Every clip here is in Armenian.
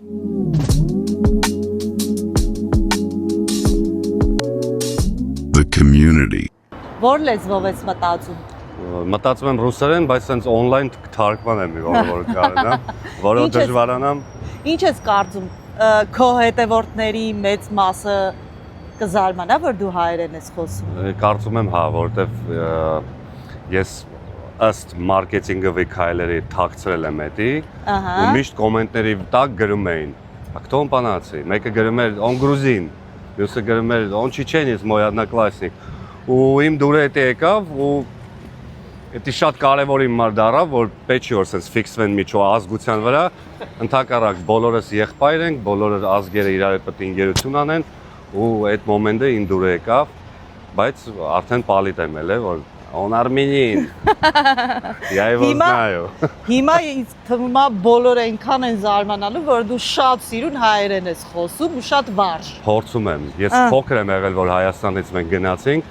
The community. Որ լեզվով ես մտածում։ Մտածում եմ ռուսերեն, բայց sense on-line թարգմանեմ որ կարողանամ, որը դժվարանամ։ Ինչ ես կարծում, քո հետևորդների մեծ մասը կզարմանա, որ դու հայերեն ես խոսում։ Կարծում եմ, հա, որովհետև ես ըստ մարքեթինգի վիքայլերի թաքցրել եմ էդի, ու միշտ կոմենտների տակ գրում էին, «Кто он по-нации?» Մեկը գրում էր «Он грузин», մյուսը գրում էր «Он чеченец, мой одноклассник»։ Ու իմ դուրը էդ եկավ ու դա շատ կարևոր իմ մար դառավ, որ պետք չի որ sense ֆիքսվեն միջո ազգության վրա, ընդհակառակ բոլորս եղբայր ենք, բոլորը ազգերը իրար հետ պետք է ինգերություն անեն ու այդ մոմենտը իմ դուրը եկավ, բայց արդեն պալիտ եմ էլ որ on Armenian։ Я его знаю։ Հիմա ինձ թվում է բոլորը այնքան են զարմանալու, որ դու շատ սիրուն հայերեն ես խոսում ու շատ վարժ։ Փորձում եմ։ Ես փոքր եմ եղել, որ Հայաստանից մենք գնացինք։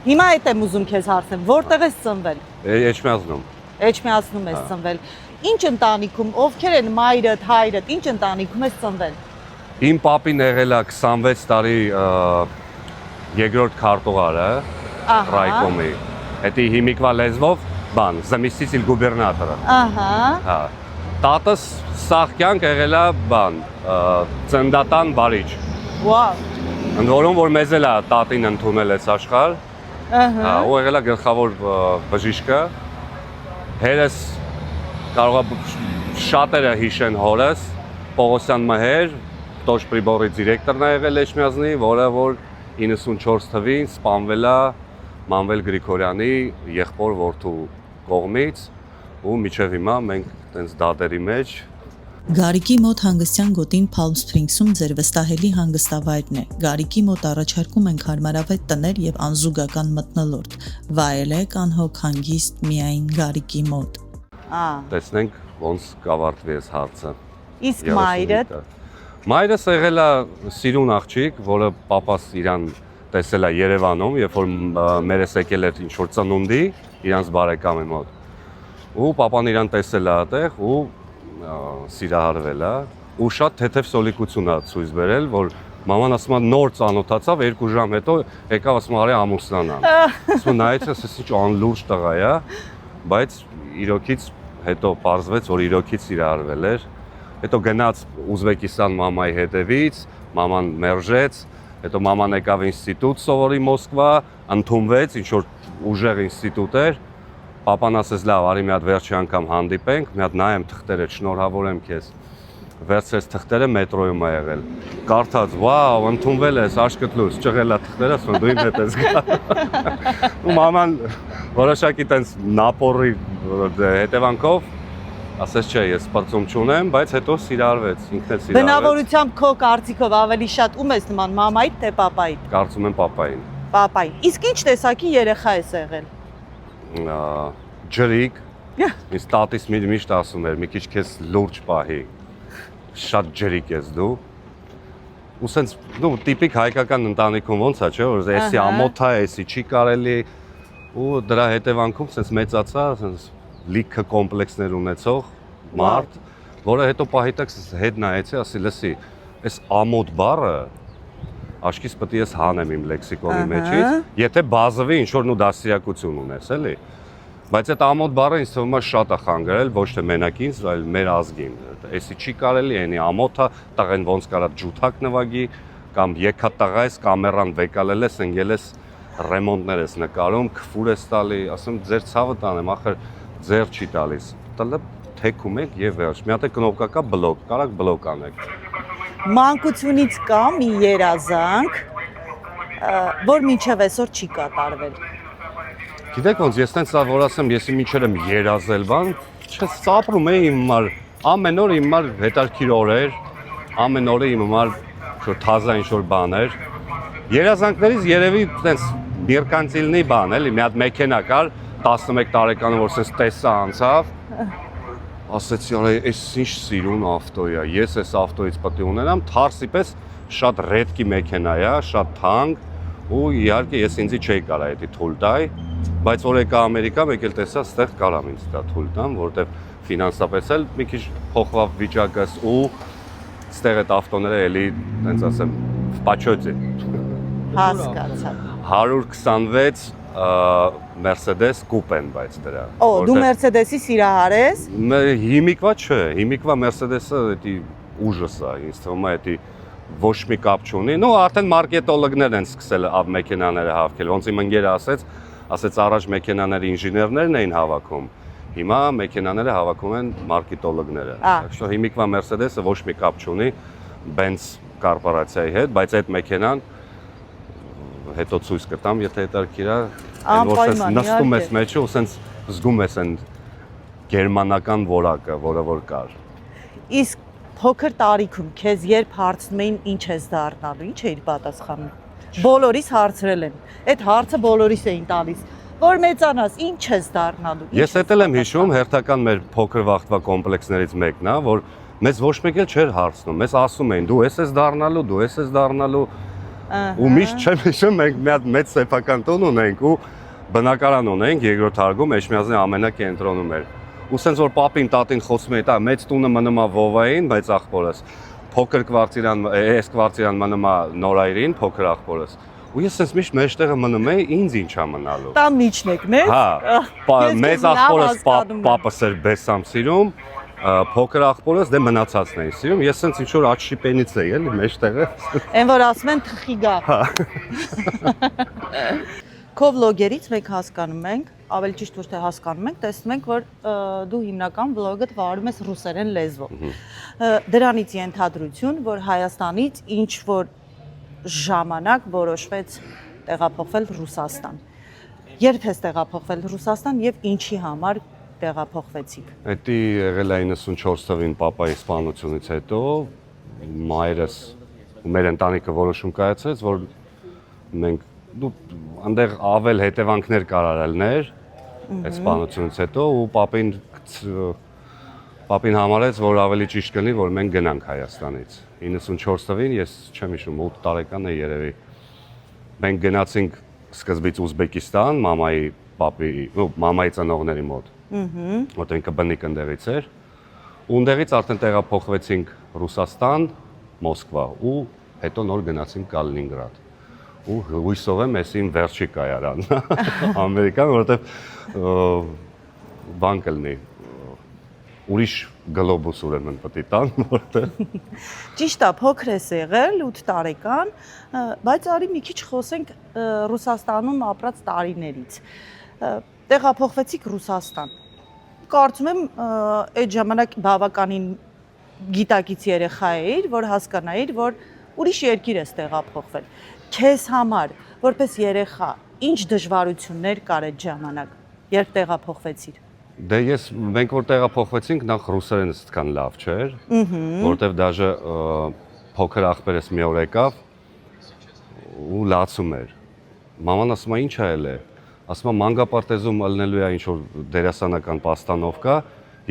Հիմա այդ եմ ուզում քեզ հարցնել, որտեղ ես ծնվել։ Էջմիածնում։ Էջմիածնում ես ծնվել։ Ինչ ընտանիքում, ովքեր են մայրդ, հայրդ, ինչ ընտանիքում ես ծնվել։ Իմ պապին եղել է 26 տարի երկրորդ քարտուղարը Ռայկոմի։ Էդի հիմիկվա լեզվով բան, заместитель губернатора։ Ահա։ Հա։ Տատս սաղ կյանք եղել է բան, ծնդատան բարիչ։ Վաու։ Ընդ որում որ մեզ էլ է տատին ընդունել այս աշխարհ։ Ահա։ Ու եղել է գլխավոր բժիշկը։ Հերս կարող է շատերը հիշեն հորս, Պողոսյան Մհեր, Տոշ Պրիբորի դիրեկտորն է եղել Էջմիածնի, որը որ 94 թվականին սպանվել է Մանվել Գրիգորյանի եղբոր որդու կողմից ու միջև հիմա մենք տենց դատերի մեջ Գարիկի մոտ հանգստյան գոտին Palm Springs-ում ձեր վստահելի հանգստավայրն է։ Գարիկի մոտ առաջարկում ենք հարմարավետ տներ եւ անզուգական մթնոլորտ։ Վայելեք անհոգ հանգիստ միայն Գարիկի մոտ։ Տեսնենք ոնց կավարտվի այս հարցը։ Իսկ մայրդ։ Մայրս եղել է սիրուն աղջիկ, որը պապաս իրան տեսել է Երևանում, երբ որ մերս եկել էր ինչ-որ ծնունդի, իրանց բարեկամի մոտ։ Ու պապան իրան տեսել է այդտեղ ու սիրահարվել է, ու շատ թեթև սոլիկություն է ցույց բերել, որ մաման ասում է նոր ծանոթացավ 2 ժամ հետո եկավ ասում արի ամուսնանան։ Ասում նայեց, ասես ինչ անլուրջ տղա է, բայց իրոքից հետո պարզվեց, որ իրոքից սիրահարվել էր։ Հետո գնաց Ուզբեկիստան մամայի հետևից, մաման մերժեց, հետո մաման եկավ ինստիտուտ սովորի Մոսկվա, ընդունվեց, ինչ որ ուժեղ ինստիտուտ էր։ Պապան ասեց լավ, արի մի հատ վերջի անգամ հանդիպենք, մի հատ նայեմ թղթերը, շնորհավորեմ քեզ։ Վերցրեց թղթերը, մետրոյում է եղել։ Կարդաց, վաու, ընդունվել ես, աշկդ լույս, ճղել է թղթերը, ասում դու իմ հետ ես գա։ Ու մաման որոշակի տենց նապորի հետևանքով ասես չէ, ես սպրծում չունեմ, բայց հետո սիրարվեց, ինքն էլ սիրարվեց։ Բնավորությամբ քո կարծիքով ավելի շատ ում ես նման, մամայիդ թե պապայիդ։ Կարծում եմ պապային։ Պապային։ Իսկ ինչ տեսակի երեխա ես եղել։ Ջրիկ։ Ինձ տատիս միշտ ասում էր, մի քիչ քեզ լուրջ պահի։ Շատ ջրիկ ես դու։ Ու սենց, տիպիկ հայկական ընտանիքում ոնց է, չէ, որ էսի ամոթ է, էսի չի կարելի, ու դրա հետևանքում սենց մեծացա, սենց լիքը կոմպլեքսներ ունեցող մարդ, որը հետո պահիտակ հետ նայեցի, ասի լսի, այս ամոթ բառը աշկիս պետք է ես հանեմ իմ լեքսիկոնի մեջից, եթե բազովի ինչ-որ նու դաստիարակություն ունես, էլի։ Բայց այդ ամոթ բառը ինձ թվում է շատ է խանգարել, ոչ թե մենակ ինձ, այլ մեր ազգին։ Էսի չի կարելի, այնի ամոթը, տղեն ոնց կարա ջութակ նվագի, կամ եկա տղա ես, կամերան վեկալել ես, ընկել ես ռեմոնտներ ես նկարում, քֆուր ես տալի, ասում ձեր ցավը տանեմ, ախր ձեր չի տալիս, տլը թեքում եք և վերջ, մի հատ է կնոպկա կա բլոկ, կարակ բլոկ անեք։ Մանկությունից կա մի երազանք, որ մինչև այսօր չի կատարվել։ Գիտեք ոնց, ես տենց որ ասեմ, ես մինչև եմ երազել բան, չես սապրում է իմ մար, ամեն օր իմ մար հետարքիր օրեր, ամեն օրը իմ մար թազա ինչ-որ բաներ, երազանքներից երևի տենց միրկանցիլնի բան, էլի, մի հատ մեքենա կար, 11 տարեկանում որ սենց տեսա անցավ, ասեցի, արա, այս ինչ սիրուն ավտո է, ես այս ավտոից պետք է ունենամ, թարսի պես շատ ռեդկի մեքենա է, շատ թանկ, ու իհարկե ես ինձի չէի կարա էդի թույլ տայ, բայց որ եկա Ամերիկա, մեկ էլ տեսա, ստեղ կարամ ինձ դա թույլ տամ, որտեվ ֆինանսապես էլ մի քիչ փոխվավ վիճակս ու ստեղ այդ ավտոները էլի, տենց ասեմ, в почёте։ Հասկացա։ 126 Mercedes Coupe-ն բայց դրա։ Օ, դու Mercedes-ի սիրահար ես։ Հիմիկվա չէ, հիմիկվա Mercedes-ը էդի ուժս է, ինձ թվում է էդի ոչ մի կապ չունի։ Նո, արդեն մարքետոլոգներ են սկսել av մեքենաները հավաքել։ Ոնց իմ ընկերը ասեց առաջ մեքենաների ինժեներներն էին հավաքում։ Հիմա մեքենաները հավաքում են մարքետոլոգները։ Так что հիմիկվա Mercedes-ը ոչ մի կապ չունի Benz կորպորացիայի հետ, բայց այդ մեքենան հետո ցույց կտամ, եթե հետաքրքիր է, Անպայման, նստում ես իհարկե։ մեջը ու սենց զգում ես այն գերմանական որակը, որը որ կար։ Իսկ փոքր տարիքում քեզ երբ հարցնում էին ինչ ես դառնալու, ինչ էիր պատասխանում։ Բոլորիս հարցրել են։ Այդ հարցը բոլորիս էին տալիս, որ մեծանաս, ինչ ես դառնալու։ Ես էլ եմ հիշում, հերթական մեր փոքր վախտվա կոմպլեքսներից մեկն է, որ մեզ ոչ մեկ էլ չէր հարցնում։ Մեզ ասում էին՝ դու ես դառնալու, դու ես դառնալու։ Ու միշտ չեմ հիշում, մենք մի հատ մեծ սեփական տուն ունենք ու բնակարան ունենք երկրորդ հարկում Էջմիածնի ամենակենտրոնում էր։ Ու սենց որ պապին տատին խոսում էին, դա մեծ տունը մնում է Վովային, բայց աղբորս փոքր կվարտիրան, այս կվարտիրան մնում է Նորայրին, փոքր աղբորս։ Ու ես սենց միշտ մեջտեղը մնում էի, ինձ ինչա մնալու։ Տան միջնեկն է։ Հա, մեծ աղբորս պապս էր բեսամ սիրում, փոքր աղբորս դե մնացածն էին սիրում։ Ես սենց ինչ որ աչքի պենից էի, էլի մեջտեղը։ Այն որ ասում են թխի գա։ Քո վլոգերից մենք հասկանում ենք, ավելի ճիշտ ոչ թե հասկանում ենք, տեսնում ենք, որ դու հիմնական վլոգդ վարում ես ռուսերեն լեզվով։ Դրանից ենթադրություն, որ Հայաստանից ինչ որ ժամանակ որոշվեց տեղափոխվել Ռուսաստան։ Երբ ես տեղափոխվել Ռուսաստան եւ ինչի համար տեղափոխվեցիք։ Դա եղել է 94 թվին պապայի սպանությունից հետո մայրս ու մեր ընտանիքը որոշում կայացրեց, որ մենք այնտեղ ավել հետևանքներ կար արելներ այդ սպանությունից հետո ու պապին համարեց, որ ավելի ճիշտ կլինի, որ մենք գնանք Հայաստանից։ 94 թվին ես չեմ հիշում 8 տարեկան էի երևի։ Մենք գնացինք սկզբից Ուզբեկիստան, մամայի ծնողների մոտ։ Որտեղ ինքը բնիկ ընդեղից էր։ Ու ընդեղից արդեն տեղափոխվեցինք Ռուսաստան, Մոսկվա ու հետո նոր գնացինք Կալինինգրադ։ Ու հույսով եմ էս իմ վերջի կայարանն Ամերիկան, որովհետև բան կլինի ուրիշ գլոբուս ուրեմն պետք է տան, որտեղ Ճիշտ է, փոքր ես եղել, 8 տարեկան, բայց արի մի քիչ խոսենք Ռուսաստանում ապրած տարիներից։ Տեղափոխվեցիք Ռուսաստան։ Կարծում եմ այդ ժամանակ բավականին գիտակից երեխա էիր, որ հասկանայիր, որ ուրիշ երկիր ես տեղափոխվել։ Քեզ համար, որպես երեխա, ինչ դժվարություններ կար այդ ժամանակ, երբ տեղափոխվեցիր։ Դե մենք որ տեղափոխվեցինք, նախ ռուսերենս այդքան լավ չէր, որտեվ դաժե փոքր աղբերս մի օր եկավ ու լացում էր։ Մաման ասում է ինչ ա ելե։ Ասում է մանգապարտեզում ելնելու է ինչ որ դերասանական պաստանովկա,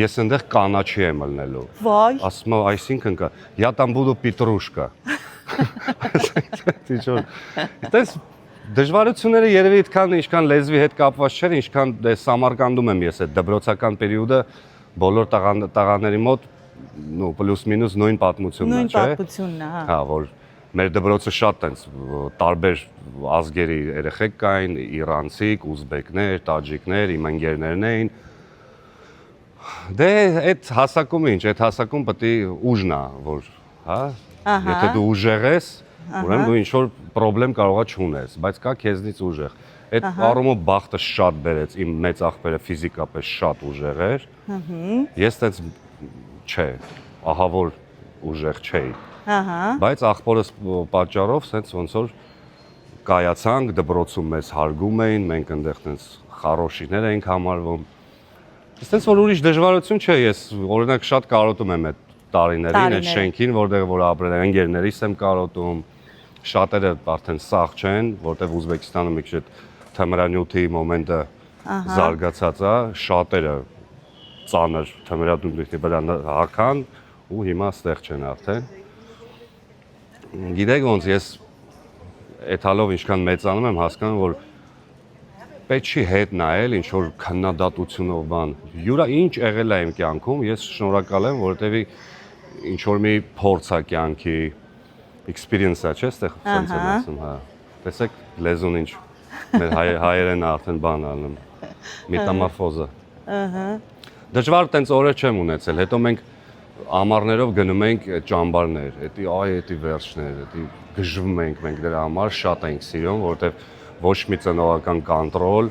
ես այնտեղ կանաչի եմ ելնելու։ Վայ։ Ասում է այսինքն կա, я там буду петрушка։ Դες դժվարությունները երևի այդքան ինչքան լեզվի հետ կապված չէր, ինչքան Սամարկանդում եմ ես այդ դպրոցական պերիոդը բոլոր տղաների մոտ պլյուս-մինուս նույն պատմությունն է, չէ։ Նույն պատմությունն է, հա։ Հա, որ մեր դպրոցը շատ տենց տարբեր ազգերի երեխեք կային, իրանցիք, ուզբեկներ, տաջիկներ, իմ ընկերներն էին։ Դե այդ հասակում ինչ, այդ հասակում պետք է ուժն է, որ, հա, եթե դու ուժեղ ես, ուրեմն դու ինչ-որ պրոբլեմ կարողա չունես, բայց կա քեզնից ուժեղ։ Այդ առումով բախտը շատ բերեց, իմ մեծ աղբերը ֆիզիկապես շատ ուժեղ էր։ Ես այդպես չէ, ահա որ ուժեղ չէի։ Բայց աղբորս պատճառով սենց ոնց որ կայացանք, դպրոցում մեզ հարգում էին, մենք այնտեղ տենց խարոշիներ էինք համարվում։ Այստենց որ ուրիշ դժվարություն չէ, ես օրինակ շատ կարոտում եմ այդ տարիներին, այդ շենքին, որտեղ որ ապրել եմ, ընկերներիս եմ կարոտում, շատերը արդեն սաղ չեն, որտեղ Ուզբեկիստանը մի քիչ այդ թմրանյութի մոմենտը զարգացած է, շատերը ծանր թմրանյութի վրա հագան ու հիմա ստեղ չեն արդեն։ Գիտեք ոնց ես այդ հալով ինչքան մեծանում եմ, հասկանում որ պետք չի հետ նայել ինչ որ քննադատությունով բան։ Յուրա ինչ եղել է իմ կյանքում, ես շնորհակալ եմ, որովհետեւ ինչ որ մի փորձ է կյանքի experience-ա, չէ՞, այստեղ sense եմ ասում, հա։ Տեսեք լեզուն ինչ մեր հայերեն արդեն բան անում։ Մետամորֆոզը։ Ահա։ Դժվար տենց օրեր չեմ ունեցել, հետո մենք ամառներով գնում ենք ճամբարներ, էդի վերջներ, էդի գժվում ենք մենք դրա համար, շատ ենք սիրում, որովհետև ոչ մի ծնողական կոնտրոլ,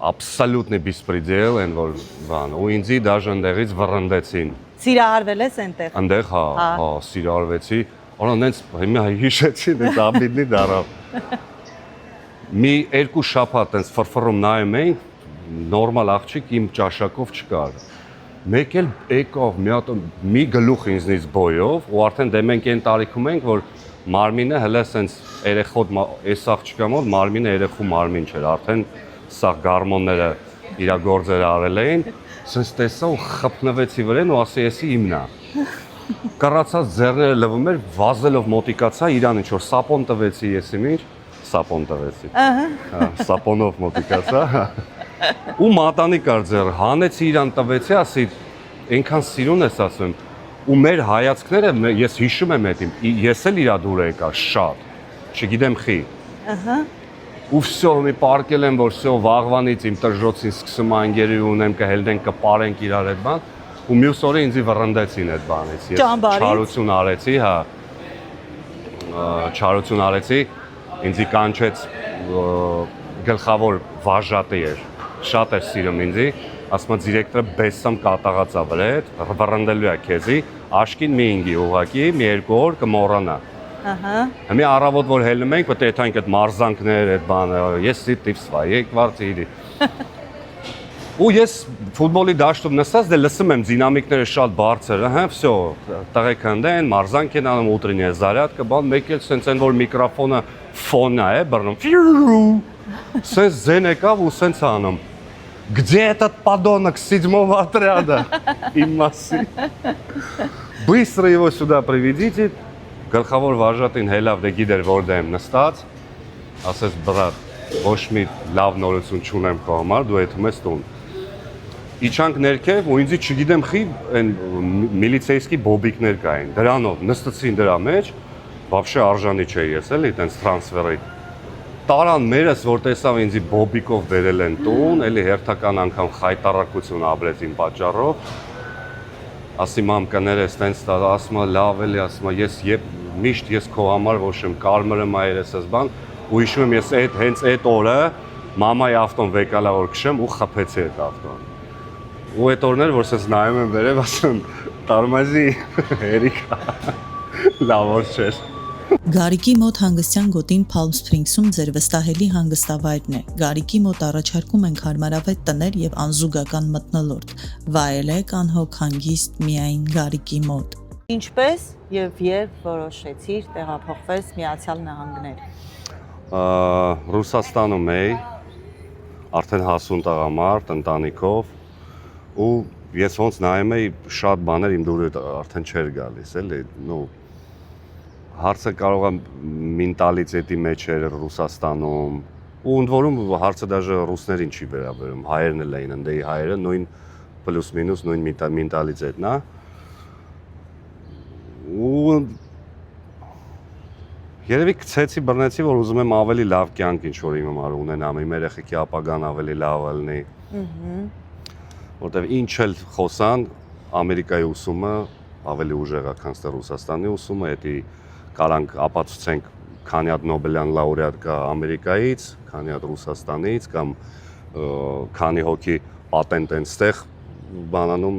абсолютный беспредел, են որ բան, ու ինձի դաժե ընդեղից վռնդեցին։ Սիրահարվել ես այնտեղ։ Այնտեղ հա, սիրահարվեցի, օրը նենց հիմա հիշեցի, նենց աբիդնի դարավ։ Մի երկու շաբաթ տենց ֆրֆռում նայում էինք, նորմալ աղջիկ իմ ճաշակով չկար։ Մեկ էլ եկավ մի գլուխ ինձնից բոյով, ու արդեն դե մենք այն տարիքում ենք, որ մարմինը հələ սենց երեխոտ այս աղջիկա մոտ մարմինը երեխու մարմին չէր, արդեն սա գարմոնները իր գործերը արել էին, սենց տեսա ու խփնվեցի վրան ու ասի էսի իմն է։ Կռացած ձեռները լվում էր, վազելով մոտիկացա, իրան ինչ որ սապոն տվեցի, եսի ինչ, սապոն տվեցի։ Հա, սապոնով մոտիկացա։ Ու մատանի կար ձեռը, հանեցի իրան տվեցի, ասի այնքան սիրուն ես ասում, ու մեր հայացքները ես հիշում եմ այդ ես էլ իրա դուր եկա շատ, չգիտեմ խի։ Ահա։ Ու всё, մի պարկել եմ, որ всё վաղվանից իմ տրժոցին սկսում անգերի ունեմ, կհելնենք, կպարենք իրար այդ բան, ու մյուս օրը ինձի վռնդեցին այդ բանից։ Ես չարություն արեցի, հա։ Չարություն արեցի, ինձի կանչեց գլխավոր վարժատը էր, շատ էր սիրում ինձի, ասում է դիրեկտորը բեսամ կատաղած է վրեդ, վռնդելու է քեզի, աշկին մի ինգի ուղակի, մի երկու օր կմոռանա։ Ահա։ Մի առավոտ որ հելնում ենք, պետք է տանք այդ մարզանքներ, այդ բանը, ես տիպսվա, եկվարտի։ Ու ես ֆուտբոլի դաշտում նստած դե լսում եմ դինամիկները շատ բարձր, հա, всё, տղեկ հանդեն, մարզանք են անում, ուտրինե զարյատկա, բան, մեկ էլ սենց են որ միկրոֆոնը ֆոնա է, բռնում։ Սենց զեն եկավ ու սենց անում։ Где этот подонок с 7-го отряда? Им массы. Быстро его сюда приведите. Գլխավոր վարժատին հելավ դե գիտեր որտեղ եմ նստած, ասես բրատ, ոչ մի լավ նորություն չունեմ քո համար, դու եթում ես տուն։ Իջանք ներքև ու ինձի չգիտեմ խի այն միլիցեյսկի բոբիկներ կային, դրանով նստեցին դրա մեջ, вообще արժանի չէի ես էլի, տենց տրանսֆերի։ Տարան մերս որ տեսավ ինձի բոբիկով վերել են տուն, էլի հերթական անգամ խայտարակություն ապրեց իմ պատճառով։ Ասի մամկաներս տենց ասում է լավ էլի, ասում է ես միշտ ես քո համար ոչ եմ կարմրը մայրս ես բան ու հիշում եմ ես հենց այդ օրը մամայի ավտոն վեկալա որ քշեմ ու խփեցի այդ ավտոն ու այդ օրներ որ ես նայում եմ վերև ասում տարմազի Էրիկա լավ որ չէր Գարիկի մոտ հանգստյան գոտին Palm Springs-ում ձեր վստահելի հանգստավայրն է։ Գարիկի մոտ առաջարկում ենք հարմարավետ տներ եւ անզուգական մթնոլորտ։ Վայելեք անհոգ հանգիստ միայն Գարիկի մոտ։ Ինչպես եւ երբ որոշեցիր տեղափոխվել Միացյալ Նահանգներ։ Ռուսաստանում էի, արդեն հասուն տղամարդ, ընտանիքով ու ես ոնց նայում էի շատ բաներ իմ դուրը արդեն չէր գալիս, էլի, հարցը կարող է մենտալիտետի մեջ էր Ռուսաստանում ու ընդ որում հարցը դաժե ռուսներին չի վերաբերում, հայերն էլ էին, ընդեի հայերը նույն պլյուս մինուս նույն մենտալիտետն է ու երևի գցեցի բռնեցի որ ուզում եմ ավելի լավ կյանք ինչ որ իմ համար ունենամ, իմ երեխեքի ապագան ավելի լավ լինի։ Որտեվ ինչ էլ խոսան Ամերիկայի ուսումը ավելի ուժեղ է, քան Ռուսաստանի ուսումը, դա Կարանք ապացուցենք քանի հատ Նոբելյան լաուրեատ կա Ամերիկայից, քանի հատ Ռուսաստանից կամ քանի հոգի պատենտ են ստեղ բանանում,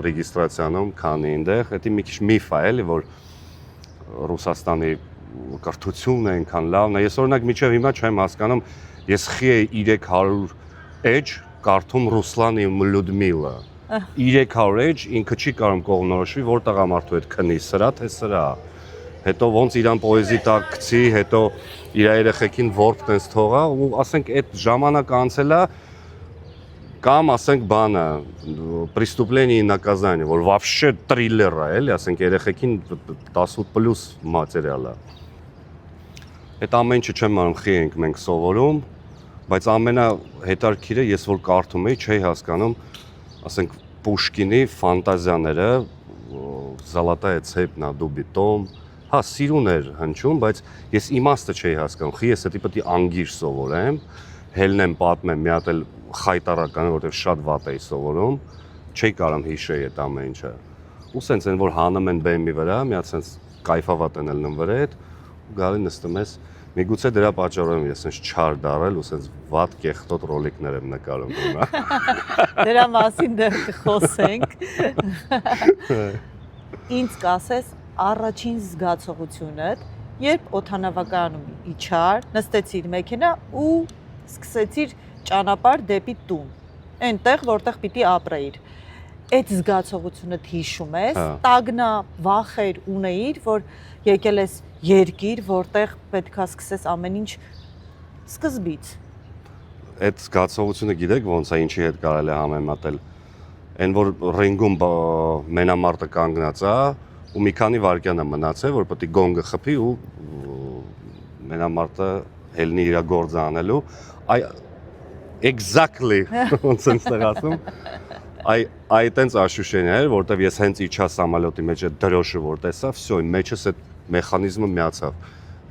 ռեգիստրացիանում, քանի այնտեղ, դա մի քիչ միֆ է, էլի որ Ռուսաստանի կրթությունն է այնքան լավն է։ Ես օրինակ միջև հիմա չեմ հասկանում, ես խի էի 300 էջ կարդում Ռուսլանի Լյուդմիլա։ 300 էջ ինքը չի կարող կողմնորոշվի, որ տղամարդու հետ քնի, սրա թե սրա։ Հետո ոնց իրան պոեզի տակ գցի, հետո իր երեխեքին որբ տենց թողա ու ասենք այդ ժամանակը անցել է կամ ասենք բանը преступление и наказание, որ вообще триллер է, էլի, ասենք երեխեքին 18+ մատերիալ է։ Այդ ամեն ինչը չեմ անում, խի ենք մենք սովորում, բայց ամենահետաքրքիրը ես որ կարդում էի, չէի հասկանում, ասենք Պուշկինի ֆանտազիաները Zalotaya Tsep na Dubitom, հա սիրուն էր հնչում, բայց ես իմաստը չէի հասկանում, խի ես դա պետք է անգիր սովորեմ, հելնեմ պատմեմ, մի հատ էլ խայտարական, որտեղ շատ վատ էի սովորում, չէի կարամ հիշեի այդ ամեն ինչը։ Ու սենց են որ հանում են բեմի վրա, մի հատ սենց կայֆավատ են ելնում վրա հետ, ու գալի նստում ես, միգուցե դրա պատճառով ես սենց չար դարել ու սենց վատ կեղտոտ ռոլիկներ եմ նկարում հիմա։ Դրա մասին դեռ կխոսենք։ Ինձ կասես առաջին զգացողությունդ, երբ օդանավականում իջար, նստեցիր մեքենա ու սկսեցիր ճանապարհ դեպի տուն։ Այնտեղ, որտեղ պիտի ապրեիր։ Այդ զգացողությունը հիշում ես, տագնա վախեր ունեիր, որ եկել ես երկիր, որտեղ պետքա սկսես ամեն ինչ սկզբից։ Այդ զգացողությունը գիտեք ոնց է ինչի հետ կարելի է համեմատել։ Այն որ ռինգում մենամարտը կանգնած է ու մի քանի վայրկյան է մնացել, որ պետք է գոնգը խփի ու մենամարտը հելնի իր գործը անելու։ Exactly ոնց եմ ստեղ ասում։ Այդ տենց աշուշենի էր, որտեվ ես հենց իջա սամալյոտի մեջ այդ դրոշը որ տեսա, всё, իմ մեջս այդ մեխանիզմը միացավ։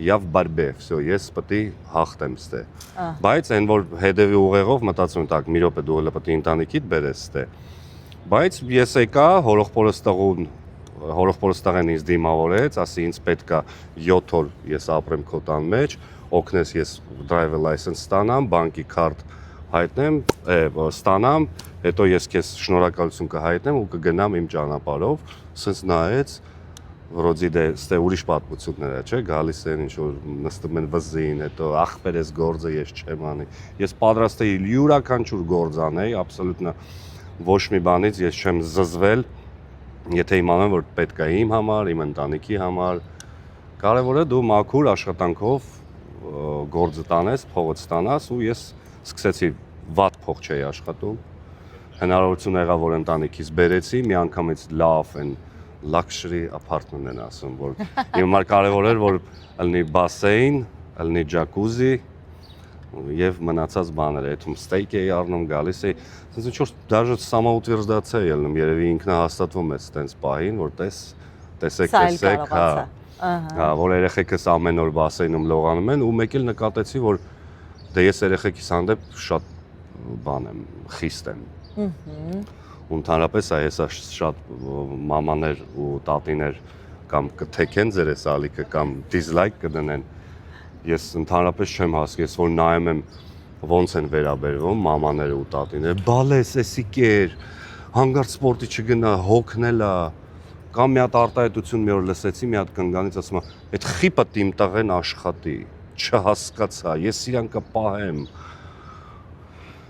Եվ բարբե, всё, ես պետք է հաղթեմ ստե։ Բայց այն որ հետևի ուղեղով մտածում եմ, так, մի րոպե դու հələ պետք է ընտանիքիդ բերես ստե։ Բայց ես եկա հորողպորս տղեն ինձ դիմավորեց, ասի ինձ պետքա 7 օր ես ապրեմ քո տան մեջ, օգնես ես driver license ստանամ, բանկի քարտ հայտնեմ, ստանամ, հետո ես քեզ շնորհակալություն կհայտնեմ ու կգնամ իմ ճանապարհով, սենց նայեց, վրոդի դե ստե ուրիշ պատմություններ է, չէ, գալիս են ինչ որ նստում են վզին, հետո ախպերես գործը ես չեմ անի։ Ես պատրաստ էի յուրաքանչյուր գործ անեի, աբսոլյուտно ոչ մի բանից ես չեմ զզվել, եթե իմանամ որ պետք է իմ համար, իմ ընտանիքի համար։ Կարևորը դու մաքուր աշխատանքով գործը տանես, փողը ստանաս ու ես սկսեցի վատ փող չէի աշխատում։ Հնարավորություն եղավ որ ընտանիքից բերեցի, մի անգամից լավ են luxury apartment են ասում, որ իմ համար կարևոր էր որ ելնի բասեին, ելնի ջակուզի եւ մնացած բաները, այդում ստեյք էի առնում, գալիս էի, ասես ինչ որ даже самоутверждаться ելնում, երևի ինքնահաստատվում ես տենց պահին, որ տեսեք, հա, որ երեխեքս ամեն օր բասեինում լողանում են ու մեկ էլ նկատեցի որ դե ես երեխեքիս հանդեպ շատ բան եմ, խիստ եմ։ Ընդհանրապես այս շատ մամաներ ու տատիներ կամ կթեքեն ձեր այս ալիքը կամ դիզլայք կդնեն։ Ես ընդհանրապես չեմ հասկանում, որ նայում եմ ոնց են վերաբերվում մամաները ու տատիները։ Բալես, էսի կեր, հանգարց սպորտի չգնա, հոգնելա։ Կամ մի հատ արտահայտություն մի օր լսեցի, մի հատ կնգանից ասում է, այդ խիպը իմ տղեն աշխատի, չհասկացա, ես իրան կպահեմ։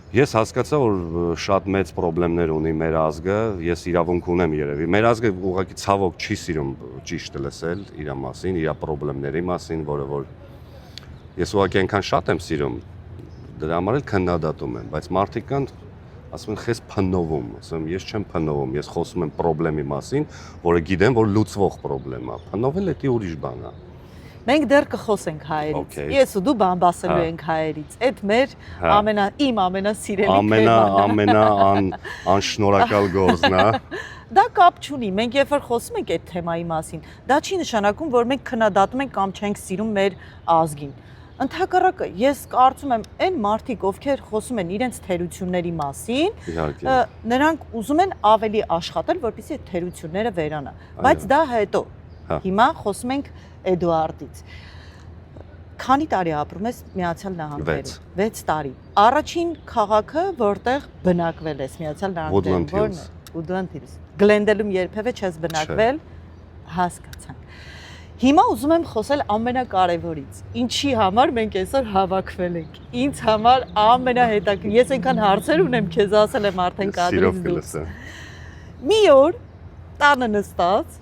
Ես հասկացա, որ շատ մեծ խնդիրներ ունի մեր ազգը, ես իրավունք ունեմ երևի։ Մեր ազգը ուղղակի ցավոք չի սիրում ճիշտը լսել իր մասին, իր խնդիրների մասին, որը որ ես ուղղակի այնքան շատ եմ սիրում, դրա համար էլ քննադատում եմ, բայց մարդիկ կան ասում են խես փնովում, ասում եմ ես չեմ փնովում, ես խոսում եմ խնդրի մասին, որը գիտեմ, որ լուծվող խնդրեմ է։ Փնովել դա ուրիշ բան է։ Մենք դեռ կխոսենք հայերից։ Ես ու դու բամբասելու ենք հայերից։ Այդ մեր իմ ամենասիրելի թեման։ Անշնորհակալ գործն է։ Դա կապ չունի։ Մենք երբ որ խոսում ենք այդ թեմայի մասին, դա չի նշանակում, որ մենք քննադատում ենք կամ չենք սիրում մեր ազգին։ Ընդհակառակը, ես կարծում եմ, այն մարդիկ, ովքեր խոսում են իրենց թերությունների մասին, նրանք ուզում են ավելի աշխատել, որպեսզի այդ թերությունները վերանան։ Բայց դա հետո։ Հիմա խոսում ենք Էդուարդից։ Քանի տարի ապրում ես Միացյալ Նահանգներում։ 6 տարի։ Առաջին քաղաքը, որտեղ բնակվել ես Միացյալ Նահանգներում, որն է? Woodland Hills։ Գլենդելում երբևէ չես բնակվել, հասկացանք։ Հիմա ուզում եմ խոսել ամենակարևորից։ Ինչի համար մենք այսօր հավաքվել ենք։ Ինձ համար ամենահետաքրքիր։ Ես այնքան հարցեր ունեմ, քեզ ասել եմ արդեն կադրից դուրս։ Մի օր տանը նստած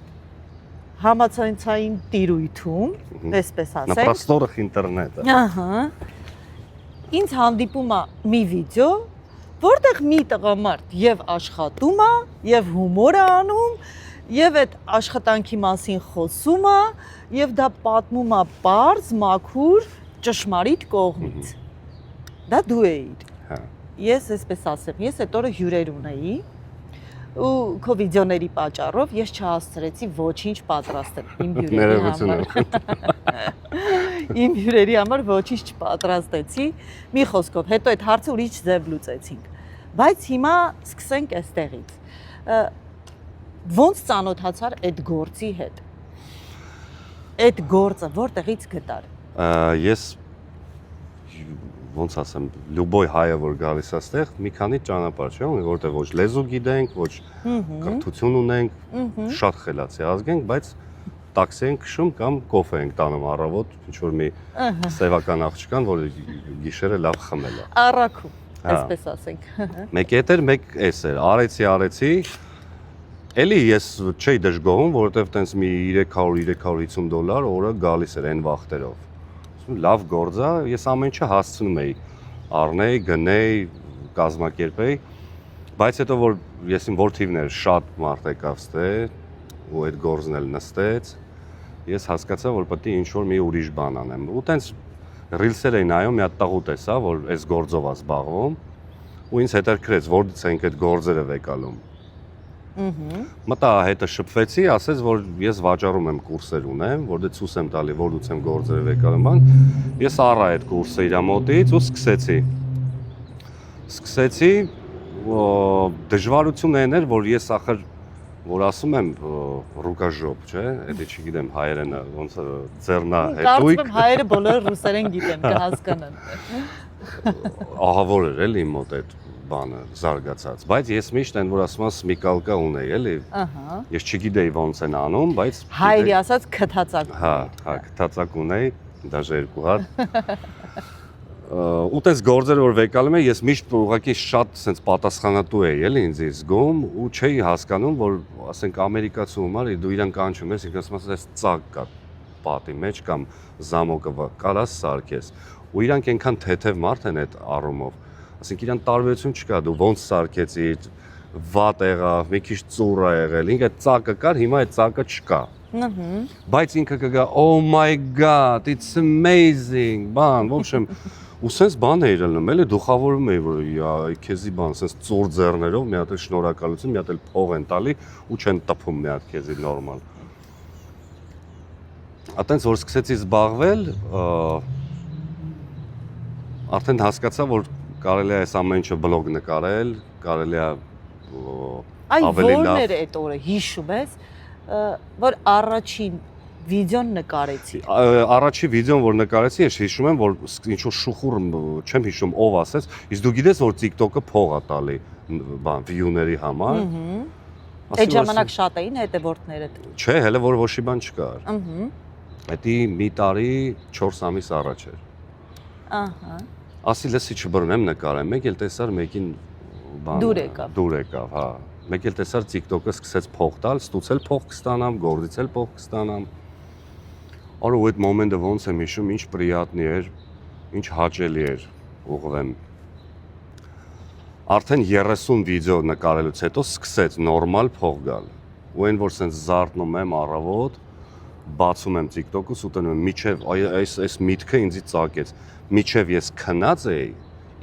համացանցային տիրույթում, այսպես ասենք, На просторах ինտերնետը։ Ահա։ Ինձ հանդիպում է մի վիդեո, որտեղ մի տղամարդ եւ աշխատում է, եւ հումոր է անում, եւ այդ աշխատանքի մասին խոսում է, եւ դա պատմում է բարձ, մաքուր, ճշմարիտ կողմից։ Դա դու էիր։ Հա։ Ես այսպես ասեմ, ես այդ օրը հյուրեր ունեի, ու քո վիդեոների պատճառով ես չհասցրեցի ոչինչ պատրաստել իմ հյուրերի Ներողություն համար։ Իմ հյուրերի համար ոչինչ չպատրաստեցի։ Մի խոսքով, հետո այդ հարցը ուրիշ ձև լուծեցինք։ Բայց հիմա սկսենք այստեղից։ Ոնց ծանոթացար այդ գործի հետ։ Այդ գործը որտեղից գտար։ Ես ոնց ասեմ, լյուբոյ հայը որ գալիս է այստեղ, մի քանի ճանապարհ չէ, որտեղ ոչ լեզու գիտենք, ոչ կրթություն ունենք, շատ խելացի ազգ ենք, բայց տաքսի ենք քշում կամ կոֆե ենք տանում առավոտ, ինչ որ մի սևական աղջկան, որ գիշերը լավ խմել է։ Առաքում, այսպես ասենք։ Մեկ էդ էր, մեկ էս էր, արեցի, էլի ես չէի դժգոհում, որովհետև տենց մի $300-350 օրը գալիս էր այն վախտերով։ Լավ գործ է, ես ամեն ինչը հասցնում էի, առնեի, գնեի, կազմակերպեի, բայց հետո որ ես իմ որդիվն էր շատ մարդ եկավ ստե, ու այդ գործն էլ նստեց, ես հասկացա, որ պետք է ինչ-որ մի ուրիշ բան անեմ։ Ու տենց ռիլսեր էի նայում, մի հատ տաղու տեսա, որ այս գործով է զբաղվում, ու ինձ հետաքրքրեց, որտից ենք այդ գործերը վեկալում։ Մտա հետը շփվեցի, ասեց, որ ես վաճառում եմ կուրսեր ունեմ, որտեղ ցույց եմ տալի, որտուց եմ գործերը վեկալում բան։ Ես առա այդ կուրսը իր մոտից ու սկսեցի դժվարությունն այն էր, որ ես ախր որ ասում եմ ռուկաժոպ, չէ՞, դա չգիտեմ հայերենը ոնց է ձեռնա հետույք։ Կարծում եմ հայերը բոլորը ռուսերեն գիտեն, կհասկանան։ Ահավոր էր էլի իմ մոտ այդ բանը զարգացած, բայց ես միշտ այն որ ասում եմ սմիկալկա ունեի, էլի։ Ես չգիտեի ոնց են անում, բայց հայերի ասած քթածակ։ Հա, քթածակ ունեի, դաժե երկու հատ։ Ու տես գործերը որ վեկալում եմ, ես միշտ ուղղակի շատ sense պատասխանատու էի, էլի ինձ զգում ու չէի հասկանում, որ ասենք ամերիկացու համար դու իրան կանչում ես, ինքն ասում ես ծակ կա պատի մեջ կամ զամոկը կարաս սարքես։ Ու իրանք այնքան թեթև մարդ են այդ առումով։ Ասենք իրան տարբերություն չկա, դու ոնց սարքեցիր, վատ եղավ, մի քիչ ծուռ ա եղել, ինքը ծակը կար, հիմա այդ ծակը չկա։ Բայց ինքը կգա, oh my god, it's amazing, բան, в общем, ու sense բան է իրանում, էլի դուխավորում էի, որ քեզի բան, sense ծուռ ձեռներով մի հատ շնորհակալություն, մի հատ էլ փող են տալի ու չեն տփում մի հատ քեզի նորմալ։ Այտենց որ սկսեցի զբաղվել, արդեն հասկացա, որ կարելի է այս ամեն ինչը բլոգ նկարել, կարելի է ավելի լավ։ Այ որն էր այդ օրը, հիշում ես, որ առաջին վիդեոն նկարեցի։ Առաջի վիդեոն որ նկարեցի, ես հիշում եմ, որ ինչ որ շուխուռ, չեմ հիշում ով ասեց, իսկ դու գիտես, որ TikTok-ը փող է տալի, բան, վիյուների համար։ Այդ ժամանակ շատ էին հետևորդներդ։ Չէ, հələ որ ոչի բան չկար։ Դա մի տարի 4 ամիս առաջ էր։ Ասի լսի չբռնեմ նկարեմ, մեկ էլ տեսար մեկին բան դուր եկավ, հա։ Մեկ էլ տեսար TikTok-ը սկսեց փող տալ, ստուցել փող կստանամ, գործից էլ փող կստանամ։ Արո այդ մոմենտը ոնց եմ հիշում, ինչ պրիատնի էր, ինչ հաճելի էր ուղղվեմ։ Արդեն 30 վիդեո նկարելուց հետո սկսեց նորմալ փող գալ։ Ու այն որ սենց զարթնում եմ առավոտ, բացում եմ TikTok-ս ու տնում եմ միջև այս միտքը ինձի ծակեց։ Միջև ես քնած էի,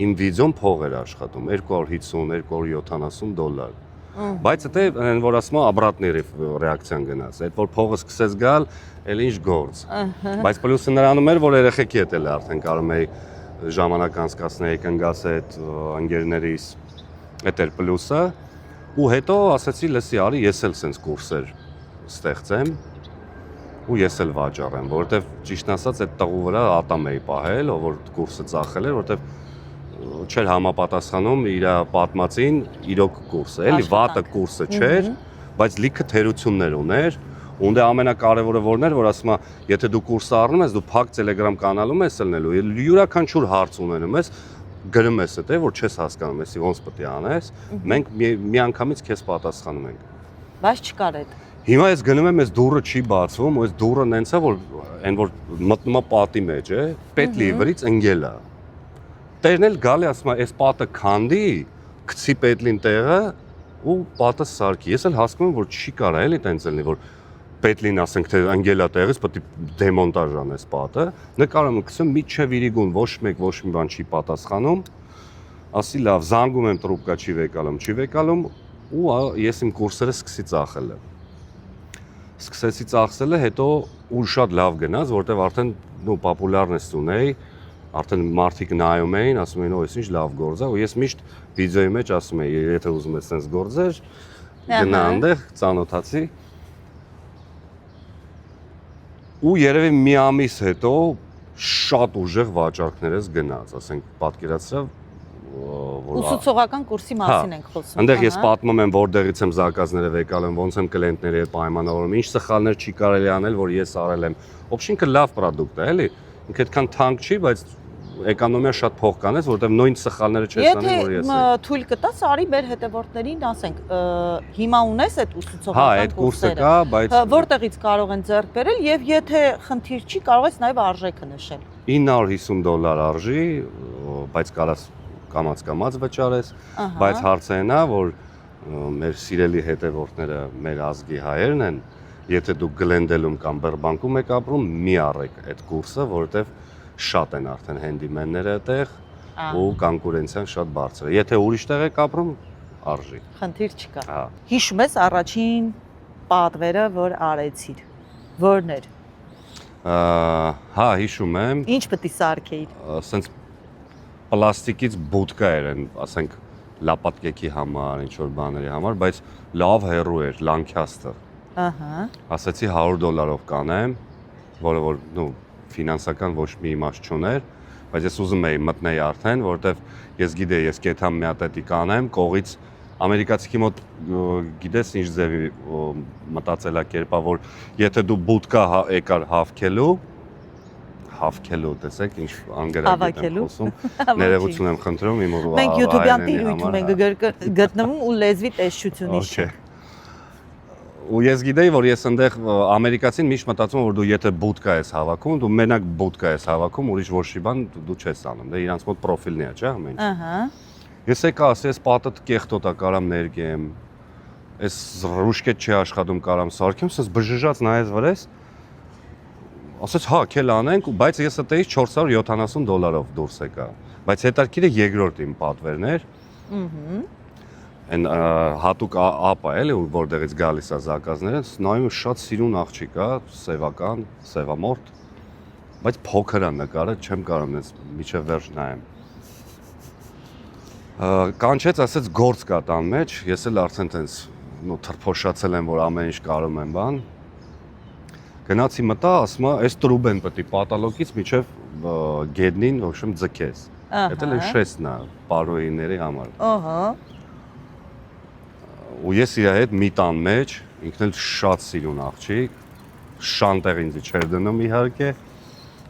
իմ վիդեոն փող էր աշխատում, $250-270։ Բայց դա այն որ ասում եմ обратный ռեակցիան գնաց։ Այդ որ փողը սկսեց գալ, էլ ինչ գործ։ Բայց պլյուսը նրանում էր, որ երեխեքի հետ էլ արդեն կարող էի ժամանակ անցկացնել, կնգաս այդ ընկերներիս։ Այդ էր պլյուսը։ Ու հետո ասացի, լսի, արի ես էլ sense կուրսեր ստեղծեմ ու ես էլ վաճառեմ, որովհետև ճիշտ ասած այդ տղու վրա ատամ էի պահել, ով որ կուրսը ծախել էր, որովհետև չէր համապատասխանում իր պատմածին իրոք կուրսը, էլի վատը կուրսը չէր, բայց լիքը թերություններ ուներ, ու դե ամենակարևորը որն էր, որ ասում է, եթե դու կուրսը առնում ես, դու փակ Telegram կանալում ես ելնելու, յուրաքանչյուր հարց ունենում ես, գրում ես դա, որ չես հասկանում, էսի ոնց պետք է անես, մենք մի անգամից քեզ պատասխանում ենք։ Բայց չկար այդ։ Հիմա ես գնում եմ, այս դուռը չի բացվում, ու այս դուռը նենց է, որ այն որ մտնում է պատի մեջ, է, պետլի վրից ընկել է։ Տերն էլ գալի ասում է, այս պատը քանդի, գցի պետլին տեղը ու պատը սարքի։ Ես էլ հասկանում եմ, որ չի կարա էլի տենց լինի, որ պետլին ասենք թե ընկել է տեղից, պետք է դեմոնտաժ անես պատը։ Նկարում եմ, գցում միջև իրիգուն, ոչ մի բան չի պատասխանում։ Ասի լավ, զանգում եմ տրուբկա չի վեկալում, ու ես իմ կուրսերը սկսեցի ծախելը։ Սկսեցի ծախսելը, հետո ու շատ լավ գնաց, որտեվ արդեն պոպուլյարնեստ ունեի, արդեն մարդիկ նայում էին, ասում էին, այս ինչ լավ գործ է, ու ես միշտ վիդեոյի մեջ ասում եի, եթե ուզում ես sense գործեր, գնա այնտեղ, ծանոթացի։ Ու երևի մի ամիս հետո շատ ուժեղ վաճառքներ ես գնաց, ասենք պատկերացրավ, որ ուսուցողական կուրսի մասին ենք խոսում։ Այնտեղ ես պատմում եմ, որտեղից եմ զակազները եկալ եմ, ոնց եմ կլիենտների հետ պայմանավորում, ինչ սխալներ չի կարելի անել, որ ես արել եմ։ Օբշինքը լավ պրոդուկտ է, էլի։ Ինքը այդքան թանկ չի, բայց էկոնոմիա շատ փող կանես, որտեղ նույն սխալները չես անի, որ ես։ Եթե թույլ կտաս, արի մեր հետևորդներին, ասենք, հիմա ունես այդ ուսուցողական Հա, այդ կուրսը կա, բայց որտեղից կարող են ձեռք բերել եւ եթե խնդիր չի, կարող ես նաեւ արժեքը նշել։ $950 արժի, բայց կարաս կամած վճարես, բայց հարցը այն է, որ մեր սիրելի հետևորդները մեր ազգի հայերն են, եթե դուք Գլենդելում կամ Բերբանկում եք ապրում, մի առեք այդ կուրսը, որովհետև շատ են արդեն հենդիմենները այդտեղ ու կոնկուրենցիան շատ բարձր է։ Եթե ուրիշ տեղ եք ապրում, արժի։ Խնդիր չկա։ Հա։ Հիշում ես առաջին պատվերը, որ արեցիր։ Որն էր։ Հա, հիշում եմ։ Ինչ պետք է սարքեիր։ Սենց պլաստիկից բուտկա էր, ասենք լապատկեքի համար, ինչ որ բաների համար, բայց լավ հեռու էր, Lancaster։ Ահա։ Ասացի $100 կանեմ, որը ֆինանսական ոչ մի իմաստ չուներ, բայց ես ուզում էի մտնել արդեն, որովհետև ես գիտեի, ես կեթամ մի հատ էդի կանեմ, կողից ամերիկացիքի մոտ գիտես ինչ ձևի մտածելակերպա, որ եթե դու բուտկա եկար հավքելու, տեսեք, ինչ անգերագետ եմ խոսում, ներողություն եմ խնդրում, իմ որ մենք YouTube-յան տիրույթում ենք գտնվում ու լեզվի տեսչությունի շիկ։ Ու ես գիտեի, որ ես այնտեղ ամերիկացին միշտ մտածում որ դու եթե բուտկա ես հավաքում, դու մենակ բուտկա ես հավաքում, ուրիշ ոչ մի բան դու չես անում, դե իրանց մոտ պրոֆիլն է, չէ՞, ամեն ինչ։ Ահա։ Ես եկա ասի, ես պատը կեղտոտա կարամ ներկեմ, ես ռուշկետ չի աշխատում կարամ սարքեմ, ասես բժժած նայես վրես, ասեց հա, քել անենք, բայց ես այդտեղից $470 դուրս եկա, բայց հետաքրքիրը երկրորդ իմ պատվերն էր։ Այն հատուկ ապա էլի որտեղից գալիս է զակազները, նայում շատ սիրուն աղջիկ է, սևական, սևամորթ, բայց փոքր է նկարը, չեմ կարող այնպես միջև վերջ նայեմ։ Կանչեց, ասեց գործ կա տան մեջ, ես էլ արդեն տենց թրփոշացել եմ, որ ամեն ինչ կարող եմ բան։ Գնացի մտա, ասում է, այս տրուբեն պետք է պատալոկից միջև գետնին, в общем, ձգես։ Դա էլ շեստն է պարոյիների համար։ Ահա։ Ու ես իր հետ մի տան մեջ, ինքն էլ շատ սիրուն աղջիկ, շանտեղ ինձ չէր դնում իհարկե,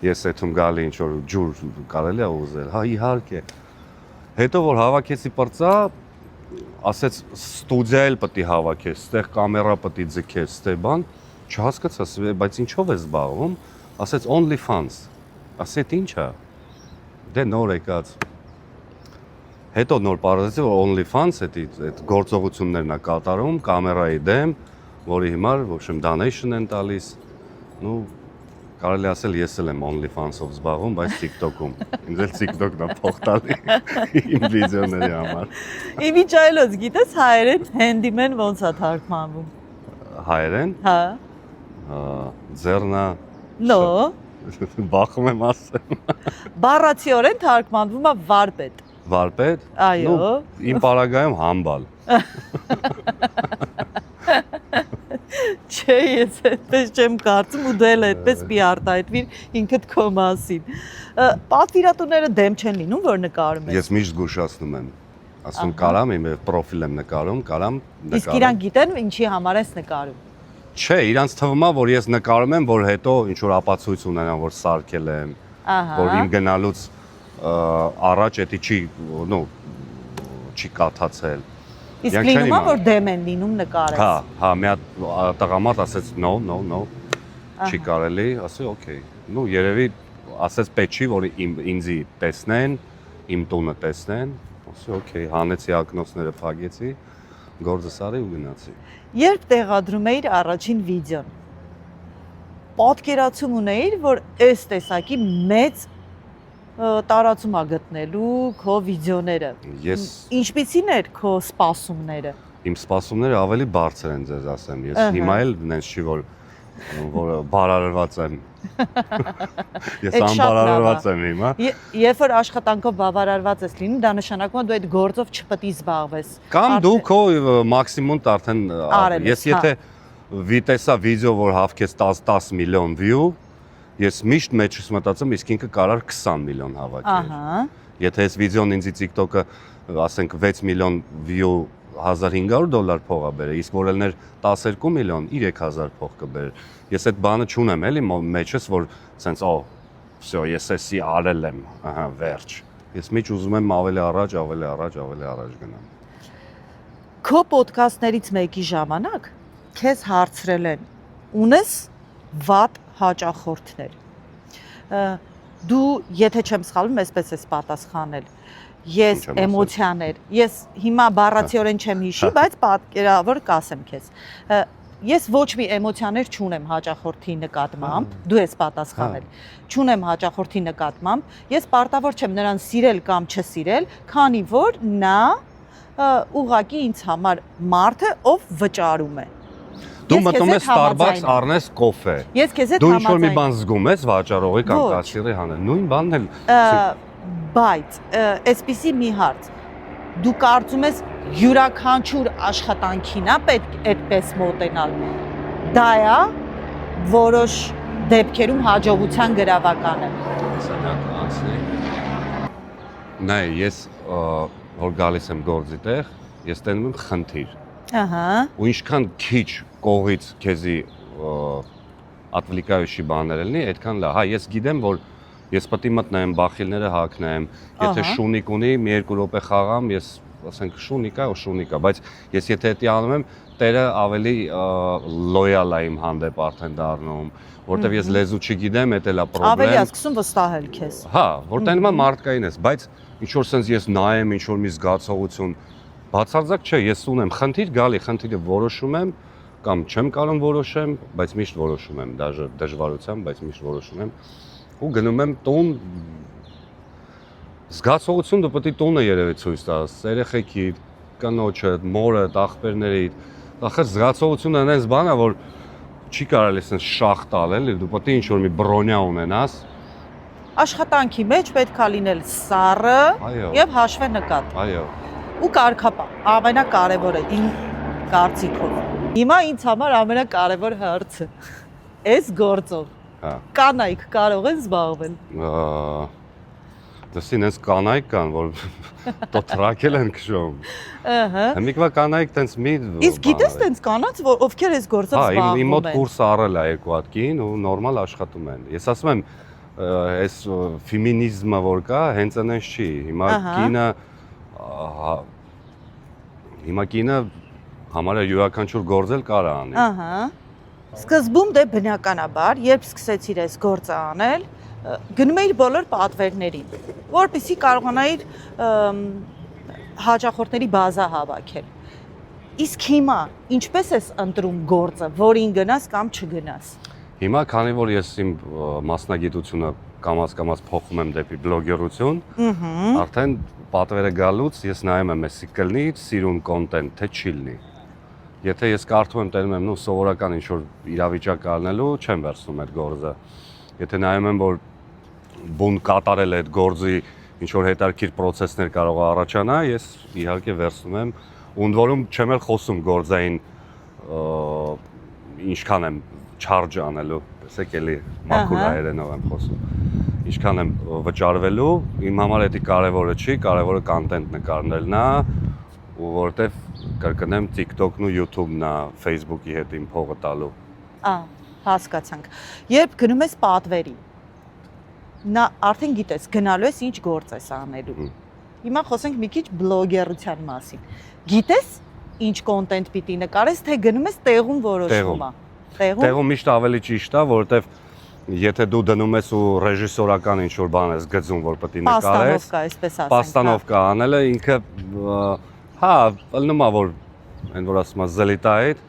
ես այդում գալի ինչ որ ջուր կարելի է ուզել, հա իհարկե։ Հետո որ հավաքեցի պրծա, ասեց ստուդիա էլ պետք է հավաքես, ստեղ կամերա պետք է ձգես, ստե բան, չհասկացա, բայց ինչով է զբաղվում, ասեց OnlyFans, ասեց ինչ է, դե նոր եկած։ Հետո նոր պարզեցի, որ OnlyFans այդ գործողություններն է կատարում, կամերայի դեմ, որի հիմար, в общем, donation են տալիս, կարելի ասել ես էլ եմ OnlyFans-ով զբաղվում, բայց TikTok-ում, ինձ էլ TikTok-ն է փող տալի իմ վիդեոների համար։ Իմիջ այլոց, գիտես հայերեն handyman ոնց է թարգմանվում։ Հայերեն։ Հա։ Ձեռնա։ Նո։ Բախում եմ ասեմ։ Բառացիորեն թարգմանվում է վարպետ։ Վարպետ։ Այո։ Իմ պարագայում համբալ։ Չէ, ես այդպես չեմ կարծում ու դու էլ այդպես մի արտահայտվիր ինքդ քո մասին։ Պատվիրատուները դեմ չեն լինում, որ նկարում ես։ Ես միշտ զգուշացնում եմ։ Ասում կարամ իմ պրոֆիլ եմ նկարում, կարամ նկարեմ։ Իսկ իրանք գիտեն ինչի համար ես նկարում։ Չէ, իրանց թվում է, որ ես նկարում եմ, որ հետո ինչ որ ապացույց ունենամ, որ սարքել եմ, որ իմ գնալուց առաջ էդի չի կաթացել։ Իսկ լինում է, որ դեմ են լինում նկարես։ Հա, մի հատ տղամարդ ասեց no, չի կարելի, ասի օքեյ։ Երևի ասեց պետք չի, որ ինձի տեսնեն, իմ տունը տեսնեն, ասի օքեյ, հանեցի ակնոցները փակեցի, գործս արի ու գնացի։ Երբ տեղադրում էիր առաջին վիդեոն, պատկերացում ունեիր, որ այս տեսակի մեծ տարածում է գտնելու քո վիդեոները։ Ես Ինչպիսին էր քո սպասումները։ իմ սպասումները ավելի բարձր են ձեզ ասեմ։ Ես հիմա էլ նենց չի որ բարարված եմ։ Ես Էդ շատ լավ է։ անբարարված եմ հիմա։ Երբ որ աշխատանքով բավարարված ես լինում, դա նշանակում է դու այդ գործով չպետք է զբաղվես։ Կամ դու քո մաքսիմումդ արդեն Արել ես, ես եթե վիտեսա վիդեո որ հավքես 10 միլիոն view, ես միշտ մեջս մտածում իսկ ինքը կարար 20 միլիոն հավաքել։ Ահա։ Եթե այս վիդեոն ինձի TikTok-ը ասենք 6 միլիոն view $1500 փող է բերել, իսկ որ ելներ 12 միլիոն 3000 փող կբերեր։ Ես այդ բանը չունեմ էլի մեջս որ սենց всё, ես էսի արել եմ, ահա, վերջ։ Ես միջ ուզում եմ ավելի առաջ գնամ։ Քո ոդքասթներից մեկի ժամանակ քեզ հարցրել են. ունես վատ հաճախորդներ։ Դու, եթե չեմ սխալվում, այսպես ես պատասխանել։ Ես էմոցիաներ, ես հիմա բառացիորեն չեմ հիշի, բայց պատկերավոր կասեմ քեզ։ Ես ոչ մի էմոցիաներ չունեմ հաճախորդի նկատմամբ, դու ես պատասխանել։ Չունեմ հաճախորդի նկատմամբ, ես պարտավոր չեմ նրան սիրել կամ չսիրել, քանի որ նա ուղղակի ինձ համար մարդ է, ով վճարում է։ Դու մտնում ես Starbucks առնես կոֆե։ Ես քեզ հետ Դու ինչ-որ մի համաձայն բան զգում ես վաճառողի կամ կասիրի հանել։ Նույն բանն էլ բայց այսպիսի մի հարց դու կարծում ես յուրաքանչյուր աշխատանքին է պետք այդպես մոտենալ դա է որոշ դեպքերում հաջողության գրավականը Նայ ես որ գալիս եմ գործի տեղ ես տենում եմ խնդիր ահա ու ինչքան քիչ կողից քեզի ատվլիկայոշի բաներ լինի այդքան լավ հա ես գիտեմ որ Ես պետք է մտնեմ, բախիլները հագնեմ, եթե շունիկ ունի, մի 2 րոպե խաղամ, ես ասենք շունիկա ու շունիկա, բայց ես եթե դա անում եմ, տերը ավելի լոյալ է իմ հանդեպ արդեն դառնում, որտեվ ես լեզու չգիտեմ, դա էլ է խնդրեմ։ Ավելի է սկսում վստահել քեզ։ Հա, որտեղ նման մարդկային ես, բայց ինչ որ sense ես նայեմ, ինչ որ մի զգացողություն, բացարձակ չէ, ես ունեմ խնդիր գալի, խնդիրը որոշում եմ կամ չեմ կարող որոշեմ, բայց միշտ որոշում եմ, դաժե դժվարությամբ, բայց միշտ որոշում եմ։ Ու գնում եմ տուն զգացողություն դու պետք է տունը երևի ցույց տաս երեխեքի կնոջը մորը աղբերների ախր զգացողությունը այնպես բան է որ չի կարելի sense շախ տալ էլի դու պետք է ինչ որ մի բրոնյա ունենաս Աշխատանքի մեջ պետք է լինել սառը եւ հաշվենկատ այո ու կարգապահ ամենակարևորը իմ կարծիքով հիմա ինձ համար ամենակարևոր հարցը այս գործով Կանայք կարող են զբաղվել։ Դասին այս կանայք կան, որ տոտրակել են քշում։ Ահա։ Հիմիկվա կանայք տենց մի Իսկ գիտես տենց կանանց, որ ովքեր այս գործով զբաղվում են։ Իմ մոտ կուրս առել է 2 հատ կին ու նորմալ աշխատում են։ Ես ասում եմ, այս ֆեմինիզմը որ կա, հենց այնպես չի։ Հիմա կինը համարը յուրաքանչյուր գործ էլ կարող անի։ Ահա։ Սկզբում դե բնականաբար, երբ սկսեցիր այս գործը անել, գնում էիր բոլոր պատվերներին, որպեսզի կարողանայիր հաճախորդների բազա հավաքել։ Իսկ հիմա ինչպես ես ընտրում գործը, որին գնաս կամ չգնաս։ Հիմա քանի որ ես իմ մասնագիտությունը կամաց փոխում եմ դեպի բլոգերություն, արդեն պատվերը գալուց ես նայում եմ էսի կլինի սիրուն կոնտենտ, թե չի լինի։ Եթե ես կարդում եմ տենում եմ, սովորական ինչ-որ իրավիճակ առնելու, չեմ վերցնում այդ գործը։ Եթե նայում եմ, որ բուն կատարել այդ գործի ինչ-որ հետարքիր պրոցեսներ կարող է առաջանա, ես իհարկե վերցնում եմ, ու ընդ որում չեմ էլ խոսում գործային ինչքան եմ չարժ անելու, տեսեք էլի մաքուր հայերենով եմ խոսում։ Ինչքան եմ վճարվելու, իմ համար դա կարևորը չի, կարևորը կոնտենտ նկարելն է, ու որտեվ կրկնեմ TikTok-ն ու YouTube-ն է Facebook-ի հետ իմ փողը տալու։ Հասկացանք։ Երբ գնում ես պատվերի, նա արդեն գիտես գնալու ես ինչ գործ ես անելու։ Հիմա խոսենք մի քիչ բլոգերության մասին։ Գիտես ինչ կոնտենտ պիտի նկարես, թե գնում ես տեղում որոշվում է։ Տեղում միշտ ավելի ճիշտ է, որովհետև եթե դու դնում ես ու ռեժիսորական ինչ-որ բան ես գծում, որ պետք է նկարես, պաստանովկա, այսպես ասենք։ Պաստանովկա անելը ինքը հա, ելնում է որ այն որ ասում է զելիտայիդ,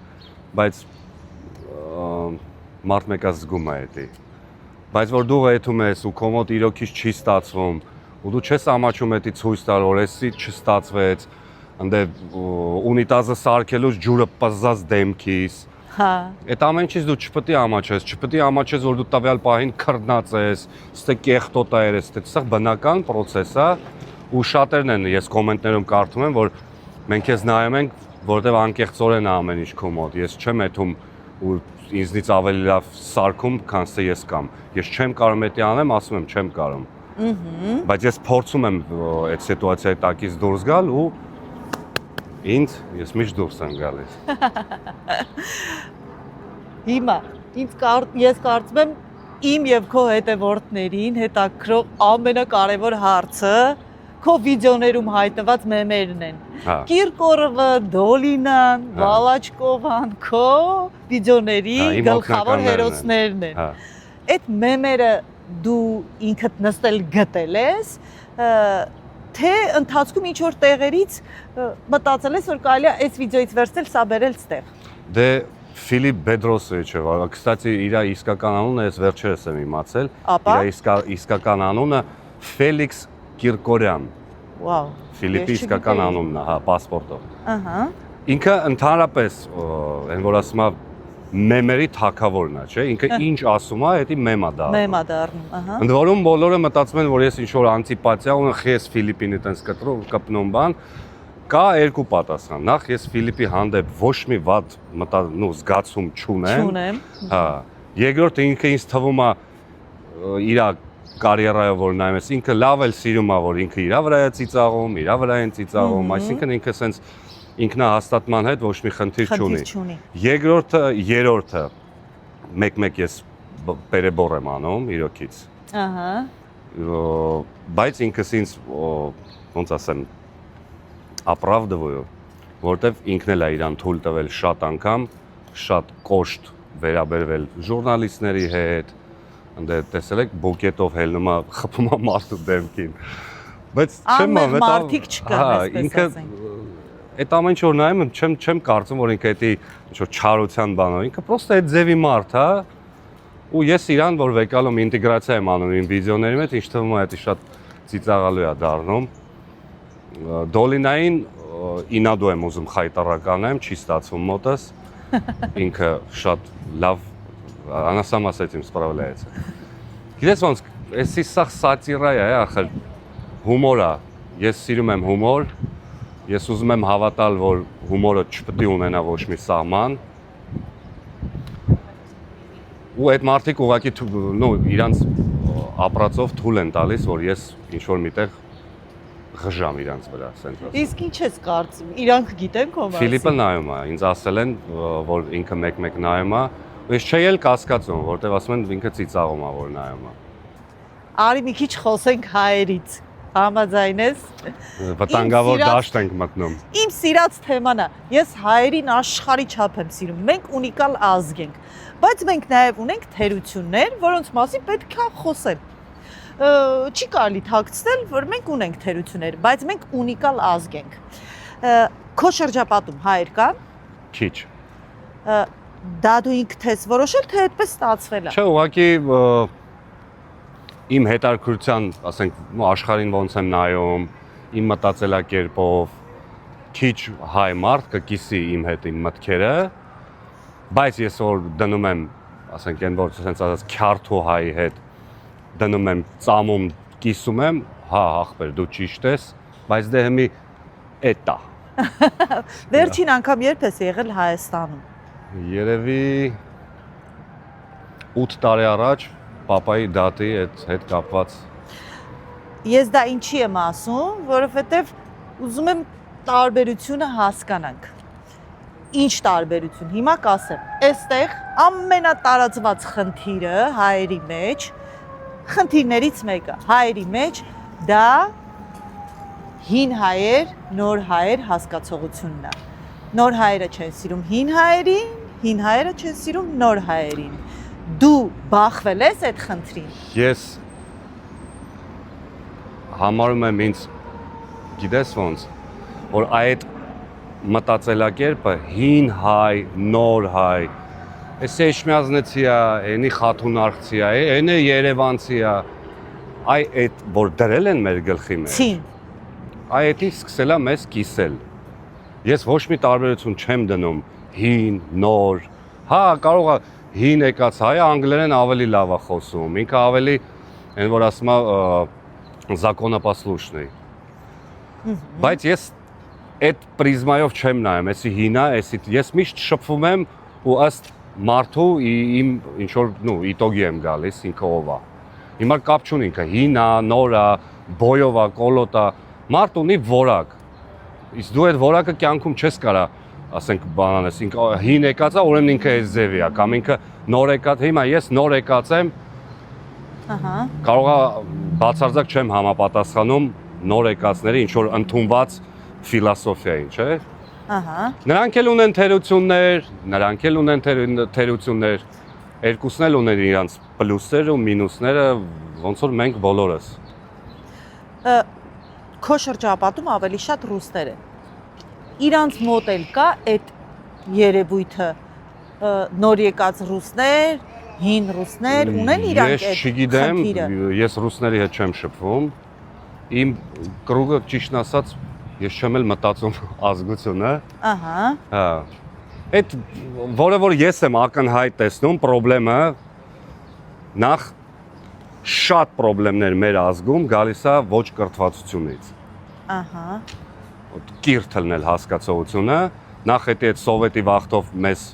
բայց մարդ մեկը զգում է դա։ Բայց որ դու եթում ես ու քո մոտ իրոքից չի ստացվում, ու դու չես ամաչում դա ցույց տալ, որ էսի չստացվեց, Անդե ունիտազը սարքելուց ջուրը պզած դեմքիս։ Հա։ Այդ ամեն ինչից դու չպետք է ամաչես, որ դու տվյալ պահին քրտնած ես, ստե կեղտոտա ես, դա բնական process է ու շատերն են ես կոմենտներում կարդում եմ, որ մենք քեզ նայում ենք, որտեվ անկեղծորեն է ամեն ինչ քո մոտ։ Ես չեմ եթում ու ինձնից ավելի լավ սարքում, քան թե ես կամ։ Ես չեմ կարող դա անեմ, ասում եմ չեմ կարող։ Բայց ես փորձում եմ այդ սիտուացիայի տակից դուրս գալ ու ես միշտ դուրս եմ գալիս։ Հիմա ես կարծում եմ իմ եւ քո հետևորդներին հետաքրող ամենակարևոր հարցը քո վիդեոներում հայտնված մեմերն են։ Հա։ Կիրկորովը, Դոլինան, Վալաչկովան, քո վիդեոների Հա, իմ գլխավոր օգնականներն հերոսներն են։ Հա։ Այդ մեմերը դու ինքդ նստել գտել ես, թե ընթացքում ինչ որ տեղերից մտածել ես, որ կարելի է այս վիդեոից վերցնել, սա բերել ստեղ։ Դե Ֆիլիպ Բեդրոսովիչը, կստացի իր իսկական անունը ես վերջերս եմ իմացել։ Ապա? Իր իսկական անունը Ֆելիքս Կիրկորյան։ Վաու։ Ֆիլիպի իսկական անունն է, հա, պասպորտով։ Ահա։ Ինքը ընդհանրապես այն որ ասում է մեմերի թակավորն է, չէ՞։ Ինքը ինչ ասում է, դա մեմա դառնում։ Մեմա դառնում, ահա։ Ընդ որում բոլորը մտածում են, որ ես ինչ որ անտիպաթիա ունեմ, ես Ֆիլիպինի տենց կպնում բան։ Կա երկու պատասխան։ Նախ ես Ֆիլիպի հանդեպ ոչ մի վատ զգացում չունեմ։ Հա։ Երկրորդը ինքը ինձ թվում է իր կարիերայով որ նայում ես, ինքը լավ էլ սիրում է, որ ինքը իր վրա է ծիծաղում, իր վրա են ծիծաղում, այսինքն ինքը սենց ինքնահաստատման հետ ոչ մի խնդիր չունի։ Երրորդը մեկ-մեկ ես պերեբոր եմ անում իրոքից։ Ահա։ Բայց ինքս ինձ ոնց ասեմ ապրավդվոյ, որտեվ ինքն էլ է իրան թույլ տվել շատ անգամ, շատ կոշտ վերաբերվել ժուրնալիստների հետ, ընդ տեսել եք բուկետով հելնում է խփում է մարդու դեմքին։ Բայց չեմ Անմեղ մարդիկ չկան, այսպես ասենք։ Այդ ամեն ինչ որ նայում եմ, չեմ կարծում, որ ինքը դա ինչ որ չարության բան է, ինքը պրոստը այդ ձևի մարդ է, ու ես իրան որ վեկալում ինտեգրացիա եմ անում իմ վիդեոների մեջ, ինչ թվում է դա շատ ծիծաղալու է դառնում։ Դոլինային ինադու եմ ուզում խայտարականեմ, չի ստացվում մոտս։ Ինքը շատ լավ, она сама с этим справляется։ Գիտես ոնց, էսի սա սատիրա է, ախր հումոր է։ Ես սիրում եմ հումոր։ Ես ուզում եմ հավատալ, որ հումորը չպետք է ունենա ոչ մի սահման։ Ու այդ մարդիկ ուղղակի իրանց ապրածով թույլ են տալիս, որ ես ինչ-որ միտեղ ղժամ իրանց վրա, ասենք։ Իսկ ինչ ես կարծում, իրանք գիտեն քո մասին։ Ֆիլիպը նայում է, ինձ ասել են, որ ինքը մեկ-մեկ նայում է, ու ես չէի էլ կասկածում, որտեվ ասում են ինքը ծիծաղում է, որ նայում է։ Արի մի քիչ խոսենք հայերից։ Համաձայն ես։ Վտանգավոր դաշտ ենք մտնում։ Իմ սիրած թեման է։ Ես հայերին աշխարհի չափ եմ սիրում։ Մենք ունիկալ ազգ ենք, բայց մենք նաև ունենք թերություններ, որոնց մասին պետք է խոսել։ Չի կարելի թաքցնել, որ մենք ունենք թերություններ, բայց մենք ունիկալ ազգ ենք։ Քո շրջապատում հայեր կան։ Քիչ։ Դա դու ինքդ ես որոշել, թե այդպես ստացվել է։ Չէ, ուղղակի իմ հետաքրքրության, ասենք, աշխարհին ոնց եմ նայում, իմ մտածելակերպով քիչ հայ մարդ կկիսի իմ հետ իմ մտքերը, բայց ես որ դնում եմ, ասենք, այն որ sense ասած քյարթու հայի հետ դնում եմ ծամում, կիսում եմ, հա, ախպեր, դու ճիշտ ես, բայց դե հիմի էտա։ Վերջին անգամ երբ ես եղել Հայաստանում։ Երևի 8 տարի առաջ Պապայի դատի հետ կապված։ Ես դա ինչի եմ ասում, որովհետև ուզում եմ տարբերությունը հասկանանք։ Ինչ տարբերություն։ Հիմա կասեմ, այստեղ ամենատարածված խնդիրը հայերի մեջ, խնդիրներից մեկը հայերի մեջ դա հին հայեր, նոր հայեր հասկացողությունն է։ Նոր հայերը չեն սիրում հին հայերին, հին հայերը չեն սիրում նոր հայերին։ Դու բախվել ես այդ խնդրին։ Ես համարում եմ ինձ, գիտես ոնց, որ այդ մտածելակերպը հին հայ, նոր հայ, այս էշմիազնեցի է, այնի խաթունարխցի է, այնը երևանցի է, այդ որ դրել են մեր գլխի մեջ։ Ցին։ Այդի սկսել է մեզ կիսել։ Ես ոչ մի տարբերություն չեմ դնում հին, նոր։ Հա, կարող է հին եկած հայը անգլերեն ավելի լավ է խոսում, ինքը ավելի այն որ ասում է законопослушный։ Բայց ես այդ պրիզմայով չեմ նայում, էսի հինա, էսի ես միշտ շփվում եմ ու ըստ մարդու իմ ինչ որ, իտոգի եմ գալիս, ինքը ով է։ Հիմա կապ չունի ինքը հինա, նորա, բոյովա, կոլոտա, մարդ ունի որակ։ Իսկ դու այդ որակը կյանքում չես կարա, ասենք բանանես, ինքը հին եկած է, ուրեմն ինքը այս ձևի է, կամ ինքը նոր եկած, հիմա ես նոր եկած եմ, Ահա։ կարող է բացարձակ չեմ համապատասխանում նոր եկածների ինչ որ ընդունված ֆիլոսոֆիային, չէ՞։ Ահա։ Նրանք էլ ունեն թերություններ, նրանք էլ ունեն թերություններ, երկուսն էլ ունեն իրանց պլյուսները ու մինուսները, ոնց որ մենք բոլորս։ Քո շրջապատում ավելի շատ ռուսներ են։ Իրանց մոտ էլ կա այդ երևույթը նոր եկած ռուսներ, հին ռուսներ, ունեն իրանք այդ Ես չգիտեմ, խնդիրը։ ես ռուսների հետ չեմ շփվում։ Իմ կրուգը ճիշտն ասած, ես չեմ էլ մտածում ազգությունը։ Ահա։ Հա։ Այդ որը որ ես եմ ակնհայտ տեսնում խնդրեմը նախ շատ խնդիրներ մեր ազգում գալիս է ոչ կրթվածությունից։ Ահա։ Կիրթ լնել հասկացողությունը, նախ այդ սովետի վախտով մեզ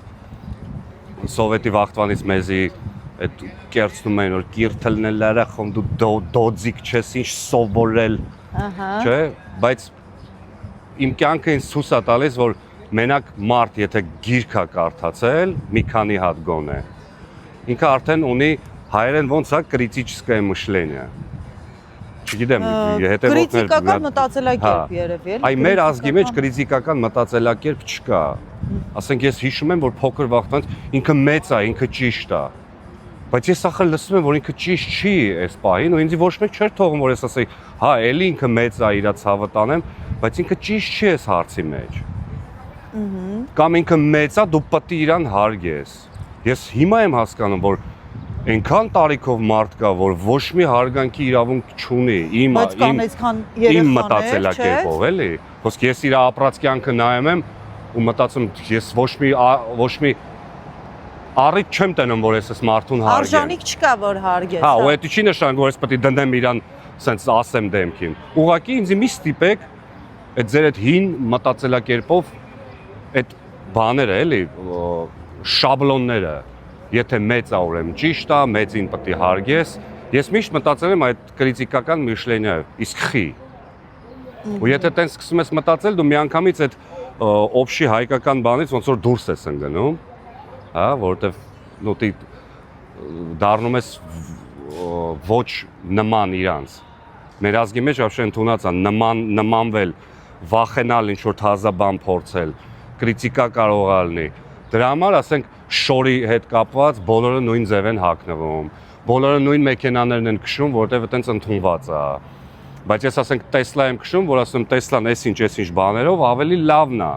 սովետի վախտվանից մեզի այդ կերծնում են որ կիրթ լնելը խոմ դու դոձիկ չես ինչ սովորել, Ահա։ չէ, բայց իմ կյանքը ինձ ցույց է տալիս որ մենակ մարդ եթե գիրք է կարդացել մի քանի հատ գոնե ինքը արդեն ունի հայերեն ոնց է критическое мышление չգիտեմ հետևորդներ Կրիտիկական մտածելակերպ երևի էլի։ Այ մեր ազգի մեջ կրիտիկական մտածելակերպ չկա ասենք ես հիշում եմ որ փոքր վախտանց ինքը մեծ է ինքը ճիշտ է բայց ես ախր լսում եմ որ ինքը ճիշտ չի այս պահին ու ինձ ոչ մեկ չէր թողում որ ես ասեի հա էլի ինքը մեծ է իրա ցավը տանեմ բայց ինքը ճիշտ չի այս հարցի մեջ կամ ինքը մեծ է դու պետք է իրան հարգես ես հիմա եմ հասկանում որ այնքան տարիքով մարդ կա որ ոչ մի հարգանքի իրավունք չունի իմ մտածելակերպով էլի ոսկ ես իր ապրած կյանքը նայում եմ ու մտածում ես ոչ մի առիթ չեմ տենում որ ես մարդուն հարգեմ արժանիք չկա որ հարգես հա ու դա չի նշանակում որ ես պետք է դնդեմ իրան սենց ասեմ դեմքին ուղղակի ինձ մի ստիպեք այդ ձեր այդ հին մտածելակերպով այդ բաները էլի շաբլոնները Եթե մեծ է ուրեմն ճիշտ է, մեծին պետք է հարգես։ Ես միշտ մտածել եմ այդ քրիտիկական միշլենիայով, իսկ խի։ Ու եթե տենց սկսում ես մտածել, դու միանգամից այդ օբշի հայկական բանից ոնց որ դուրս ես ընկնում, հա, որովհետև նոտի դառնում ես ոչ նման իրանց։ Մեր ազգի մեջ вообще ընդունած է նմանվել, վախենալ ինչ որ թազա բան փորձել, քրիտիկա կարող է լինի։ Դրա համար ասենք շորի հետ կապված բոլորը նույն ձև են հագնվում, բոլորը նույն մեքենաներն են քշում, որտեղ այտենց ընդունված է։ Բայց ես ասենք Տեսլա եմ քշում, որ ասում Տեսլան էս ինչ բաներով ավելի լավն է։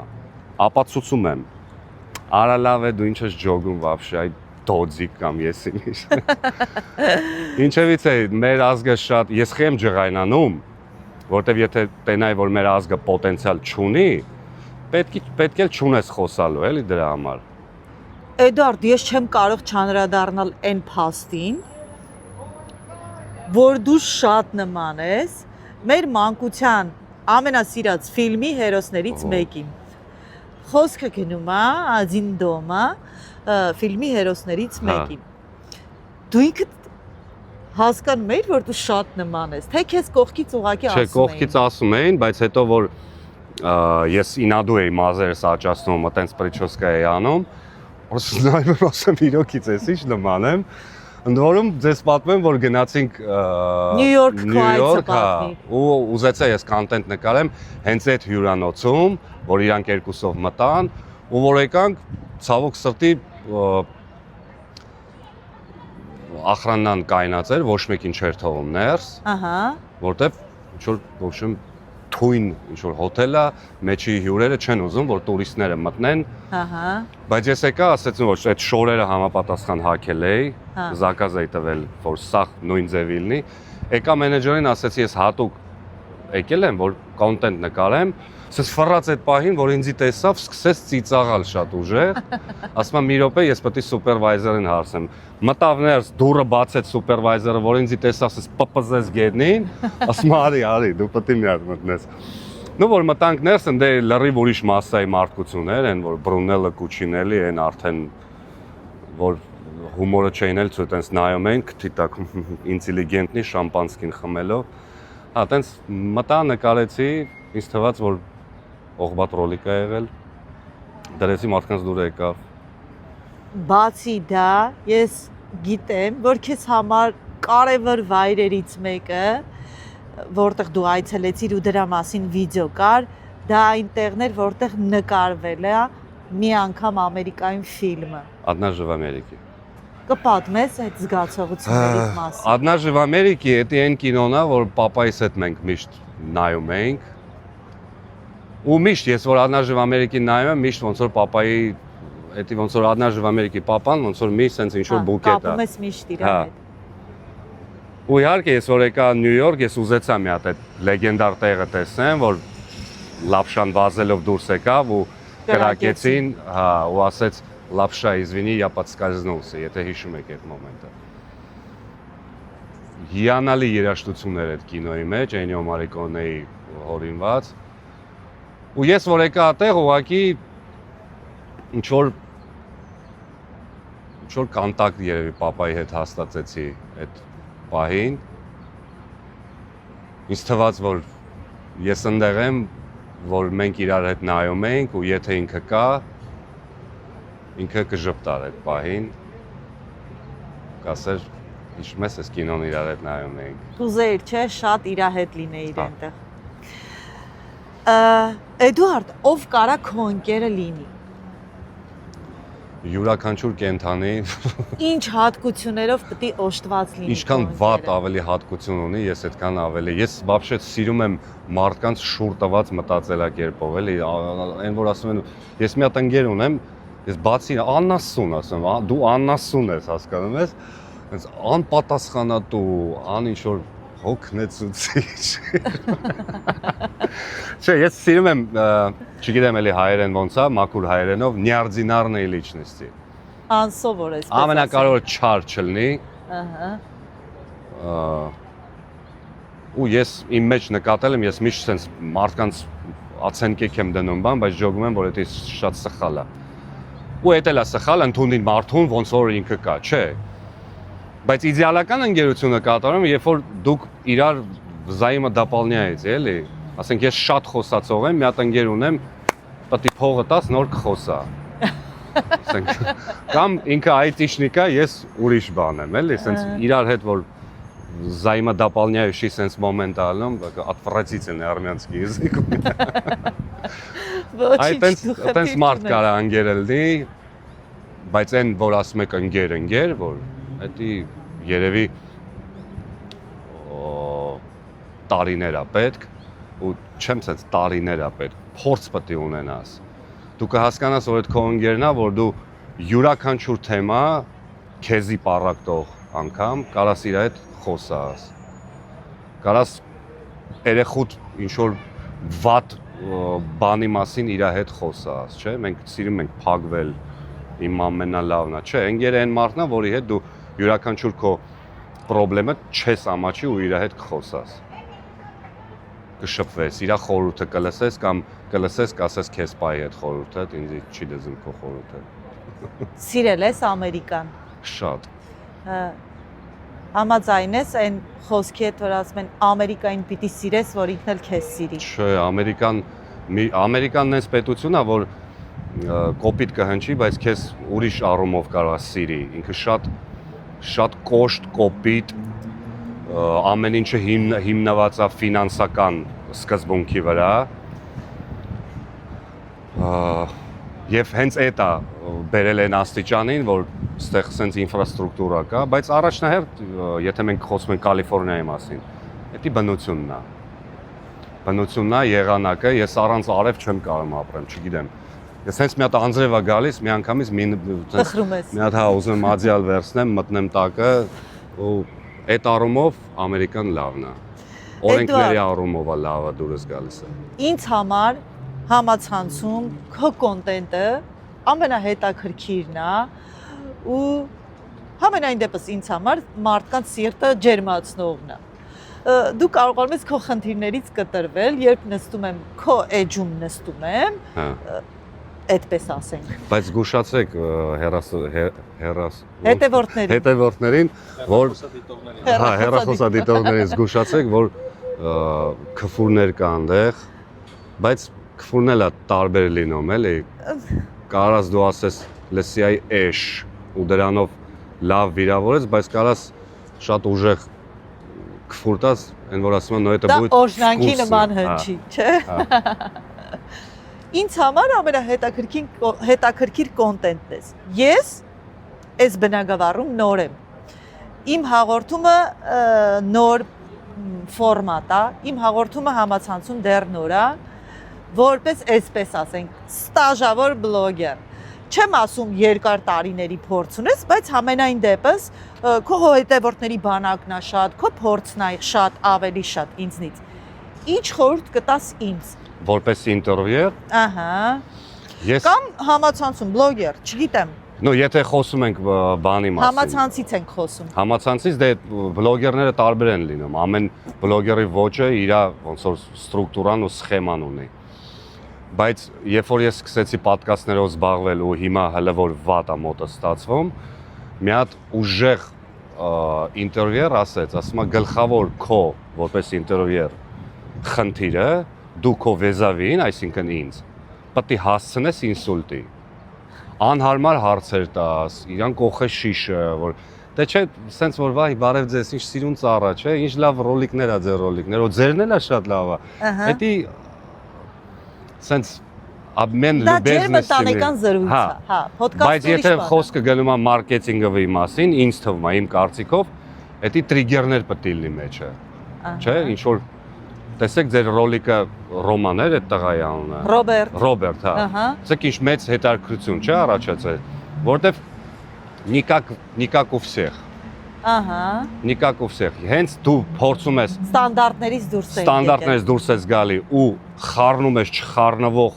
Ապացուցում եմ։ Արա լավ է դու ինչ ես ջոգում вообще, այ դոձիկ կամ ես ինչ։ Ինչևից է մեր ազգը շատ ես խեմ ջղայնանում, որտեղ եթե տենայի որ մեր ազգը պոտենցիալ չունի, պետք է չունես խոսալու, էլի դրա համար։ Էդարդ, ես չեմ կարող չանդրադառնալ այն փաստին, որ դու շատ նման ես մեր մանկության ամենասիրած ֆիլմի հերոսներից մեկին։ Խոսքը գնում է «Один дома» ֆիլմի հերոսներից մեկին։ Դու ինքդ հասկանում ես, որ դու շատ նման ես, թե քեզ կողքից ուղակի ասում էին։ Չէ, կողքից ասում էին, բայց հետո որ ես ինադու էի մազերս աճացնում, այտենց պրիչոսկա էի անում, նայում եմ ասեմ իրոքից ես ինչ նման եմ, ընդ որում ձեզ պատմեմ, որ գնացինք Նյու Յորք ու ուզեցա ես կոնտենտ նկարեմ հենց այդ հյուրանոցում, որ իրանք երկուսով մտան, ու որ եկանք ցավոք սրտի ախրաննան կայնած էր, ոչ մեկին չէր թողում ներս, որտեվ ինչ որ в общем թույն ինչ որ հոթել է, մեջի հյուրերը չեն ուզում, որ տուրիստները մտնեն։ Բայց ես եկա, ասեցին, որ այդ շորերը համապատասխան հագել էի, զակազ էի տվել, որ սա նույն ձևի լինի։ Եկա մենեջերին ասեցի, ես հատուկ եկել եմ, որ կոնտենտ նկարեմ, Սես ֆռած այդ պահին, որ ինձի տեսավ, սկսեց ծիծաղալ շատ ուժեղ։ Ասում եմ՝ «Մի րոպե, ես պետք է սուպերվայզերին հարցեմ»։ Մտավ ներս, դուռը բացեց սուպերվայզերը, որ ինձի տեսավ, սես պպզեց գետնին, ասում եմ՝ «Արի, դու պետք է մի հատ մտնես»։ Ну որ մտանք ներս, ընդ լրիվ ուրիշ մասսայի մարդկություններ են, որ Բրունելը, Կուչինելի են արդեն, որ հումորը չէին էլ ցույց տենց նայում են, քթիտակ ինտելիգենտնի շամպանսկին խմելով։ Հա, տենց մտա նկարեցի, ինձ թվաց, որ օղբատ ռոլիկ է եղել, դրեցի մարդկանց դուր եկավ։ Բացի դա, ես գիտեմ, որ քեզ համար կարևոր վայրերից մեկը, որտեղ դու այցելեցիր ու դրա մասին վիդեո կար, դա այնտեղն էր, որտեղ նկարվել է մի անգամ Ամերիկայում ֆիլմը։ «Однажды в Америке»։ Կպատմես այդ զգացողություններից մասին։ «Однажды в Америке» էդի այն կինոն է, որ պապայիս հետ մենք միշտ նայում էինք։ Ու միշտ ես որ «Однажды в Америке» նայում եմ, միշտ ոնց որ պապայի, էդի ոնց որ «Однажды в Америке» պապան ոնց որ միշտ sense ինչ որ բուկետ է։ Կապում ես միշտ իր հետ։ Ու իհարկե ես որ եկա Նյու Յորք, ես ուզեցա մի հատ այդ լեգենդար տեղը տեսնեմ, որ լապշան վազելով դուրս եկավ ու կրակեցին, հա, ու ասեց «Лапша, извини, я подскользнулся», եթե հիշում եք այդ մոմենտը։ Հիանալի երաժշտություններ այդ կինոյի մեջ, Էնիո Մարիկոնեի հորինված։ Ու ես որ եկա այդտեղ ուղղակի ինչ որ կոնտակտ երևի պապայի հետ հաստատեցի այդ պահին։ Ինձ թվաց, որ ես ընդեղ եմ, որ մենք իրար հետ նայում ենք ու եթե ինքը կա, ինքը կժպտար այդ պահին, կասեր, հիշում ես, այս կինոն իրար հետ նայում ենք։ Կուզեիր, չէ, շատ իրա հետ լինեիր այնտեղ։ Էդուարդ, ով կարա քո ընկերը լինի։ Յուրաքանչյուր կենթանի Ինչ հատկություններով պետք է օժտված լինի։ ինչքան վատ ավելի հատկություն ունի, ես այդքան ավելի։ Ես вообще սիրում եմ մարդկանց շուռ տված մտածելակերպով, էլի, այն որ ասում են, ես մի հատ ընկեր ունեմ, ես բացի անասուն ասում, դու անասուն ես, հասկանում ես, այնց անպատասխանատու, ինչ որ հոգնեցուցիչ։ Չէ, ես սիրում եմ, չգիտեմ էլի հայերեն ոնց է, մաքուր հայերենով, неординарные личности։ Անսովոր ես։ Ամենակարևորը չար չլինի։ Ահա։ Ու ես իմ մեջ նկատել եմ, ես միշտ sense մարդկանց ացենկեք եմ դնում բան, բայց ջոգում եմ, որ դա շատ սխալ է։ Ու դա էլ է սխալ, ընդունին մարդուն ոնց որ ինքը կա, չէ։ Բայց իդեալական ընկերությունը կատարում, երբ որ դուք իրար взаимодополняете, էլի։ Ասենք ես շատ խոսացող եմ, մի հատ ընկեր ունեմ, պետք է փողը տաս, նոր կխոսա։ Ասենք կամ ինքը IT-շնիկ է, ես ուրիշ բան եմ, էլի, sense իրար հետ որ взаимодополняющий sense момент ալնում, отвратительный армянский язык։ Այտենց մարդ կարա ընկերել դի, բայց այն որ ասում եք ընկեր, որ դա երևի տարիներ է պետք ու չեմ ասած տարիներ է պետք, փորձ պետք է ունենաս։ Դու կհասկանաս, որ այդ քո ընկերն է, որ դու յուրաքանչյուր թեմա քեզի պարակտող անգամ կարաս իր հետ խոսաս։ Կարաս երեխուդ ինչ որ վատ բանի մասին իր հետ խոսաս, չէ՞։ Մենք սիրում ենք փակվել, իմ ամենալավն է, չէ՞։ Ընկերը այն մարդն է, որի հետ դու յուրաքանչյուր քո խնդրեմը չես ամաչի ու իր հետ կխոսաս։ Կշփվես, իր խորհուրդը կլսես կամ կլսես, կասես քեզ պայի այդ խորհուրդը, ինձ չի դզում քո խորհուրդը։ Սիրել ես Ամերիկան։ Շատ։ Համաձայն ես այն խոսքի հետ, որ ասում են Ամերիկային պիտի սիրես, որ ինքն էլ քեզ սիրի։ Չէ, Ամերիկանն էս պետություն է, որ կոպիտ կհնչի, բայց քեզ ուրիշ առումով կարող է սիրի։ Ինքը շատ կոշտ, կոպիտ, ամեն ինչը հիմնված է ֆինանսական սկզբունքի վրա։ Եվ հենց դա բերել են աստիճանին, որ այստեղ sense ինֆրաստրուկտուրա կա, բայց առաջնահերթ, եթե մենք խոսում ենք Կալիֆոռնիայի մասին, դա բնությունն է։ Բնությունն է, եղանակը, ես առանց արև չեմ կարող ապրեմ, չգիտեմ։ Ես հենց մի հատ անձրև է գալիս, մի անգամից մի հատ հա ուզում ադիալ վերցնեմ, մտնեմ տակը ու այդ առումով Ամերիկան լավն է։ Օրենքների առումով է լավը դուրս գալիս է։ Ինձ համար համացանցում քո կոնտենտը ամենահետաքրքիրն է ու համենայն դեպս ինձ համար մարդկանց սիրտը ջերմացնողն է։ Դու կարողանում ես քո խնդիրներից կտրվել, երբ նստում եմ քո էջում նստում եմ, Հա։ այդպես ասենք։ Բայց զգուշացեք հետևորդներին, որ հեռախոսադիտողներին զգուշացեք, որ քֆուրներ կան այնտեղ, բայց քֆուրն էլ տարբեր լինում, էլի։ Կարաս դու ասես լսիայի էշ ու դրանով լավ վիրավորես, բայց կարաս շատ ուժեղ քֆուր տաս, այն որ ասում են, это будет օրժանքի նման հնչի, չէ՞։ Ինձ համար ամենահետաքրքիր կոնտենտն է։ Ես այս բնագավառում նոր եմ։ Իմ հաղորդումը նոր ֆորմատ է, իմ հաղորդումը համացանցում դեռ նոր է, որպես այսպես ասենք, ստաժավոր բլոգեր։ Չեմ ասում երկար տարիների փորձ ունես, բայց համենայն դեպս քո հետևորդների բանակն է շատ, քո փորձն է շատ, ավելի շատ ինձնից։ Ինչ խորհուրդ կտաս ինձ։ Որպես ինտերվյուեր։ Ահա։ Ես Կամ համացանցում բլոգեր, չգիտեմ։ նո, եթե խոսում ենք բանի մասին։ Համացանցից ենք խոսում։ Համացանցից դե բլոգերները տարբեր են լինում։ Ամեն բլոգերի ոճը իր ոնց որ ստրուկտուրան ու սխեման ունի։ Բայց երբ որ ես սկսեցի պոդքասթներով զբաղվել ու հիմա հələ որ վատ է մոտը ստացվում, մի հատ ուժեղ ինտերվյուեր ասում է գլխավոր քո որպես ինտերվյուեր խնդիրը դու քո վեզավին, այսինքն ինձ, պետք է հասցնես ինսուլտի։ Անհարմար հարցեր տաս, իրան կողես շիշը, որ դե չէ, սենց որ վայ, բարև ձեզ, ինչ սիրուն ծառա, չէ, ինչ լավ ռոլիկներ ա ձեր ռոլիկներ, ու ձերն էլ է շատ լավ է։ Դա սենց ամեն բիզնեսի ընտանեկան զրույց է, հա, ոդկասթ բայց եթե խոսքը գնում է մարքեթինգի մասին, ինձ թվում է իմ կարծիքով, դա տրիգերներ պետք է լինի մեջը։ Չէ, ինչ որ տեսեք ձեր ռոլիկը Ռոման էր այդ տղայի անունը։ Ռոբերտ, հա։ Ցեք ինչ մեծ հետաքրքրություն չէ առաջացել, որտեվ никак у всех։ Ահա։ Никак у всех։ Հենց դու փորձում ես ստանդարտներից դուրս ես գալի ու խառնում ես չխառնվող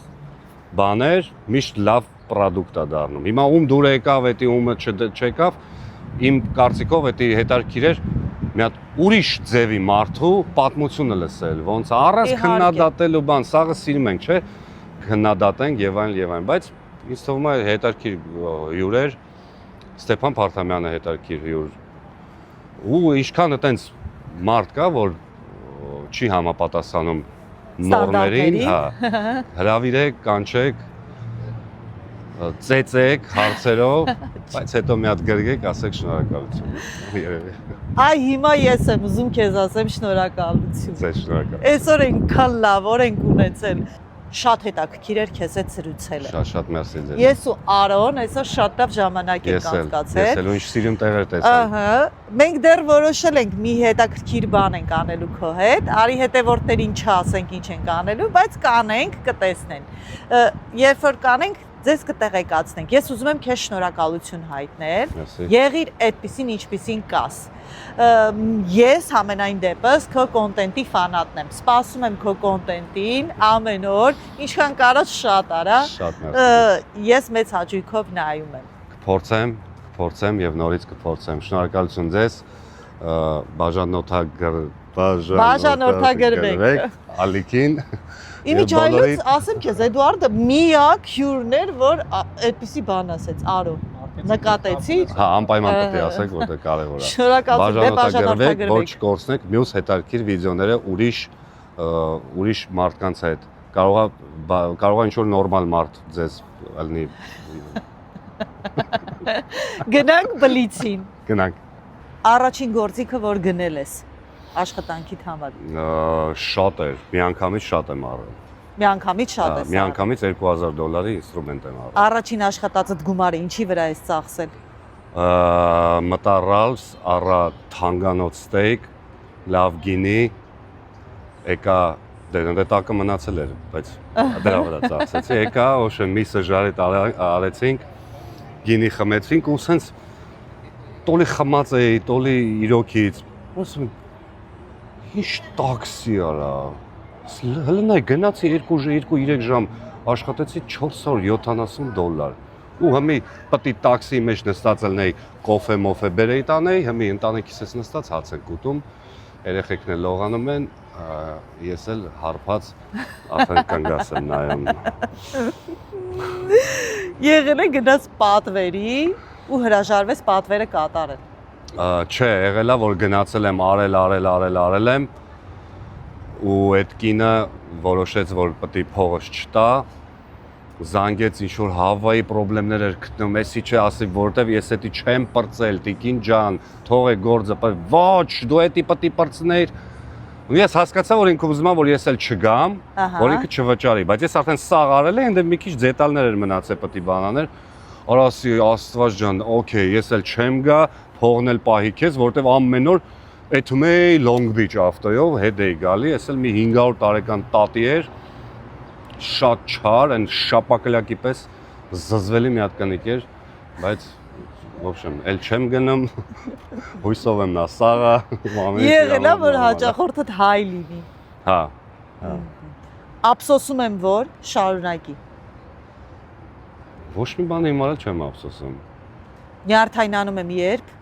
բաներ, միշտ լավ պրոդուկտ է դառնում։ Հիմա ում դուր եկավ, էդի ումը չեկավ, իմ կարծիքով էդի հետաքրքիր էր մի հատ ուրիշ ձևի մարդու պատմությունը լսել, ոնց առանց քննադատելու բան, սաղը սիրում ենք, չէ՞, քննադատենք եւ այլն, բայց ինձ թվում է հետաքրքիր հյուր էր, Ստեփան Փարթամյանը հետաքրքիր հյուր։ Ու ինչքան այտենց մարդ կա, որ չի համապատասխանում նորմերին, հա, հրավիրեք, կանչեք, ծեծեք հարցերով, բայց հետո մի հատ գրգեք, ասեք շնորհակալություն։ Այ հիմա ես եմ ուզում քեզ ասեմ շնորհակալություն։ Ձեզ շնորհակալ։ Այսօր այնքան լավ օր ենք ունեցել։ Շատ հետաքրքիր էր քեզ հետ զրուցելը։ Շատ մերսի ձեզ։ Ես ու Արոն այսօր շատ լավ ժամանակ ենք անցկացել։ Ես էլ ինչ սիրուն տեղեր տեսա։ Ահա, մենք դեռ որոշել ենք մի հետաքրքիր բան ենք անելու քո հետ։ Արի հետևորդներին չասենք ինչ ենք անելու, բայց կանենք, կտեսնեն։ Երբ որ կանենք, ձեզ կտեղեկացնենք։ Ես ուզում եմ քեզ շնորհակալություն հայտնել։ Եղիր այդպիսին, ինչպիսին կաս։ Ես ամենայն դեպս քո կոնտենտի ֆանատն եմ։ Սպասում եմ քո կոնտենտին ամեն օր, ինչքան կարաս շատ արա։ Շատ մերսի։ Ես մեծ հաճույքով նայում եմ։ Կփորձեմ եւ նորից կփորձեմ։ Շնորհակալություն ձեզ։ Բաժանորդագրվեք Ալիքին։ Իմիջայլոց ասեմ քեզ, Էդուարդը միակ հյուրն էր, որ այդպիսի բան ասեց, Արո։ Նկատեցի՞ր։ Հա, անպայման պետք է ասեք, որտեղ կարևոր է։ Շնորհակալություն, բաժանորդագրվեք, ոչ կորցնեք մյուս հետաքրքիր վիդեոները ուրիշ մարդկանց հետ։ Կարող է ինչ-որ նորմալ մարդ ձեզ ալնի։ Գնանք բլիցին։ Գնանք։ Առաջին գործիքը, որ գնել ես աշխատանքիդ համար։ Շատ էր, միանգամից շատ եմ առել։ Միանգամից շատ ես։ Միանգամից $2000 ինստրումենտ եմ առել։ Առաջին աշխատածդ գումարը ինչի վրա ես ծախսել։ Մտա Ralph's, առա թանկանոց ստեյք, լավ գինի, եկա դե տակը մնացել էր, բայց դրա վրա ծախսեցի, եկա, ոშը մի սժարիտ արեցինք, գինի խմեցինք ու սենց տոլի խմած էի, տոլի իրոքից, ոսում ինչ տաքսի արա, Հլնայ գնացի 2-3 ժամ աշխատեցի $470 ու հիմի պետք է տաքսի մեջ նստած ելնեի կոֆե մոֆե բերեի տանեի հիմի ընտանիքիս ես նստած հաց ենք ուտում երեխեքն էլ լողանում են ես էլ հարբած արդեն կանգնած եմ նայում Եղել է գնաց պատվերի ու հրաժարվեց պատվերը կատարել։ Չէ, եղել է որ գնացել եմ արել եմ ու այդ կինը որոշեց որ պետք է փողս չտա զանգեց ինչ որ Հավայի խնդիրներ էր գտնում, էսի չէ ասի որտեվ ես էդի չեմ պրծել, տիկին ջան, թող է գործը, ոչ, դու էդի պետք է պրծնեիր։ Ու ես հասկացա որ ինքը ուզում է որ ես էլ չգամ, որ ինքը չվճարի, բայց ես արդեն սաղ արել եմ, դե մի քիչ դետալներ էր մնացել պետք է բանաներ։ Արասի Աստված ջան, օքեյ, ես էլ չեմ գա, փողն էլ պահի քեզ, որտեվ ամեն օր էթում էի Long Beach ավտոյով հետ էի գալի, ես էլ մի 500 տարեկան տատի էր, շատ չար, այն շապակլյակի պես զզվելի մի հատ կնիկ էր, բայց в общем, էլ չեմ գնում, հույսով եմ նա սաղա, Եղել է որ հաճախորդդ հայ լինի։ Հա։ Ափսոսում եմ որ շարունակի։ Ոչ մի բան իմ արել չեմ ափսոսում։ Նյարդայնանում եմ երբ։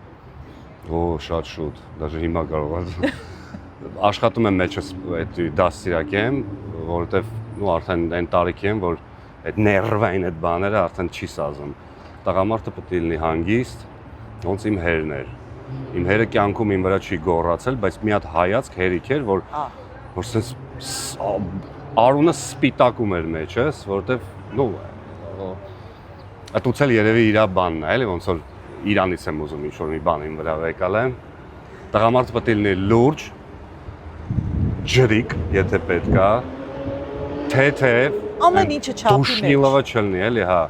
Օ, շատ շուտ, даже հիմա կարող եմ։ Աշխատում եմ մեջս այդ դաստիարակ եմ, որովհետև ու արդեն այն տարիքի եմ, որ այդ ներվային այդ բաները արդեն չի սազում։ Տղամարդը պետք է լինի հանգիստ, ոնց իմ հերն էր։ Իմ հերը կյանքում իմ վրա չի գոռացել, բայց մի հատ հայացք հերիք էր, որ սենց արունը սպիտակում էր մեջս, որովհետև նո Ատուցել երևի իր բանն է, էլի ոնց որ Իրանից եմ ուզում ինչ-որ մի բան իմ վրա վեկալ եմ։ Տղամարդը պետք է լինի լուրջ, ջրիկ, եթե պետք է, թեթև, ամեն ինչը չափի մեջ։ Դուշնիլովը չլինի, էլի, հա։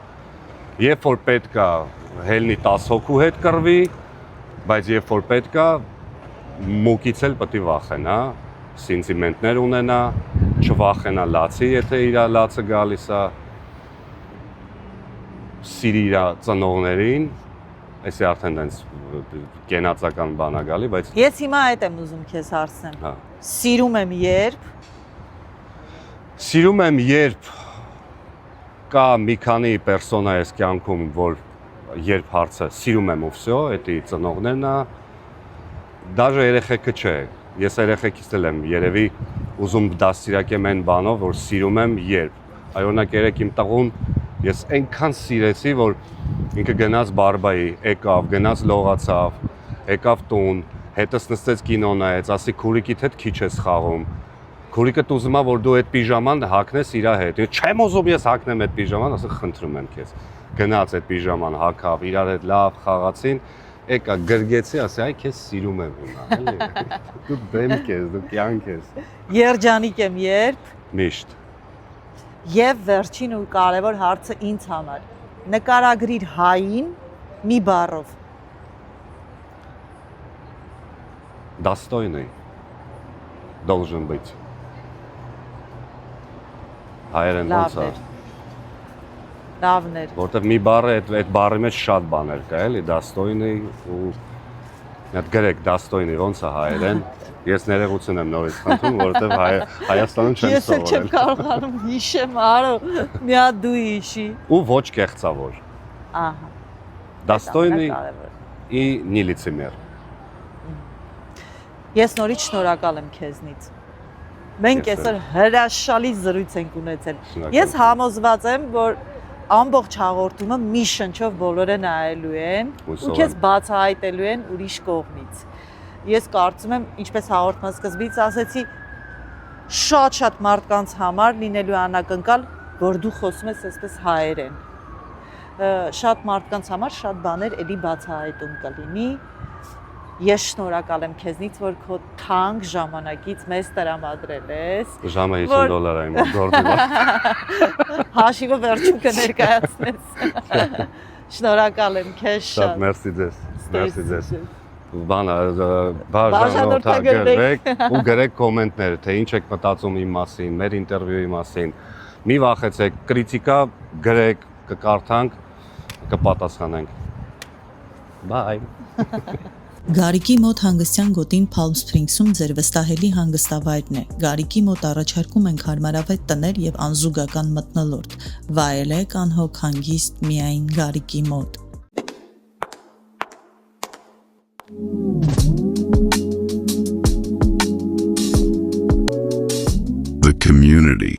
Երբ որ պետք է հելնի 10 հոգու հետ կռվի, բայց երբ որ պետք է մուկից էլ պետք է վախենա, սենտիմենտներ ունենա, չվախենա լացի, եթե իր լացը գալիս է, սիրի իր ծնողներին, այսի արդեն դենց կենացական բան է գալի, բայց Ես հիմա այդ եմ ուզում քեզ հարցնեմ։ հա։ Սիրում եմ երբ Սիրում եմ երբ կա մի քանի պերսոնա այս կյանքում, որ երբ հարցը սիրում եմ ու վсё, էդի ծնողներն է, դաժե երեխեքը չէ։ Ես երեխեքից էլ եմ երևի ուզում դաստիարակեմ այն բանով, որ սիրում եմ երբ։ Այօրինակ երեք իմ տղուն ես այնքան սիրեցի, որ ինքը գնաց բարբայի, եկավ, գնաց լողացավ, եկավ տուն, հետս նստեց կինո նայեց, ասի քուրիկիդ հետ քիչ ես խաղում։ Քուրիկը ուզում է որ դու այդ պիժաման հագնես իր հետ։ Չեմ ուզում ես հագնեմ այդ պիժաման, ասա խնդրում եմ քեզ։ Գնաց այդ պիժաման հագավ, իրար հետ լավ խաղացին, եկա գրգեցի, ասի այ քեզ սիրում եմ հիմա, էլի։ Դու դեմք ես, դու կյանք ես։ Երջանիկ եմ երբ Միշտ։ եւ վերջին ու կարևոր հարցը ինձ համար։ Նկարագրիր հային մի բառով։ Достойный должен быть։ Հայերեն ոնց է։ Լավներ։ Որտեվ մի բառը այդ բառի մեջ շատ բաներ կա, էլի, достойный ու այդ գրեք достойный ոնց է հայերեն։ Ես ներողություն եմ նորից խնդրում, որովհետև Հայաստանում չեմ Ես էլ չեմ սովորել։ կարողանում հիշեմ, արո, մի հատ դու հիշի։ Ու ոչ կեղծավոր։ Ահա։ Достойный Կարևոր։ и не лицемер։ Ես նորից շնորհակալ եմ քեզնից։ Մենք Ես այսօր հրաշալի զրույց ենք ունեցել։ Շնորհակալ Ես եմ։ համոզված եմ, որ ամբողջ հաղորդումը մի շնչով բոլորը նայելու են Հուսով ու քեզ եմ։ բացահայտելու են ուրիշ կողմից։ Ես կարծում եմ, ինչպես հաղորդման սկզբից ասեցի, շատ մարդկանց համար լինելու անակնկալ, որ դու խոսում ես այսպես հայերեն։ Շատ մարդկանց համար շատ բաներ էլի բացահայտում կլինի։ Ես շնորհակալ եմ քեզնից, որ քո թանկ ժամանակից մեզ տրամադրել ես։ Ժամը $50 է իմ գործը։ Հաշիվը վերջում կներկայացնես։ Շնորհակալ եմ քեզ Շատ շատ։ մերսի ձեզ։ Մերսի ձեզ։ Բանը Բաժանորդագրեք ու գրեք կոմենտներ, թե ինչ եք մտածում իմ մասին, մեր ինտերվյուի մասին։ Մի վախեցեք, կրիտիկա գրեք, կկարդանք, կպատասխանենք։ Bye։ Գարիկի մոտ հանգստյան գոտին Palm Springs-ում ձեր վստահելի հանգստավայրն է։ Գարիկի մոտ առաջարկում ենք հարմարավետ տներ եւ անզուգական մթնոլորտ։ Վայելեք անհոգ հանգիստ միայն Գարիկի մոտ։ The community.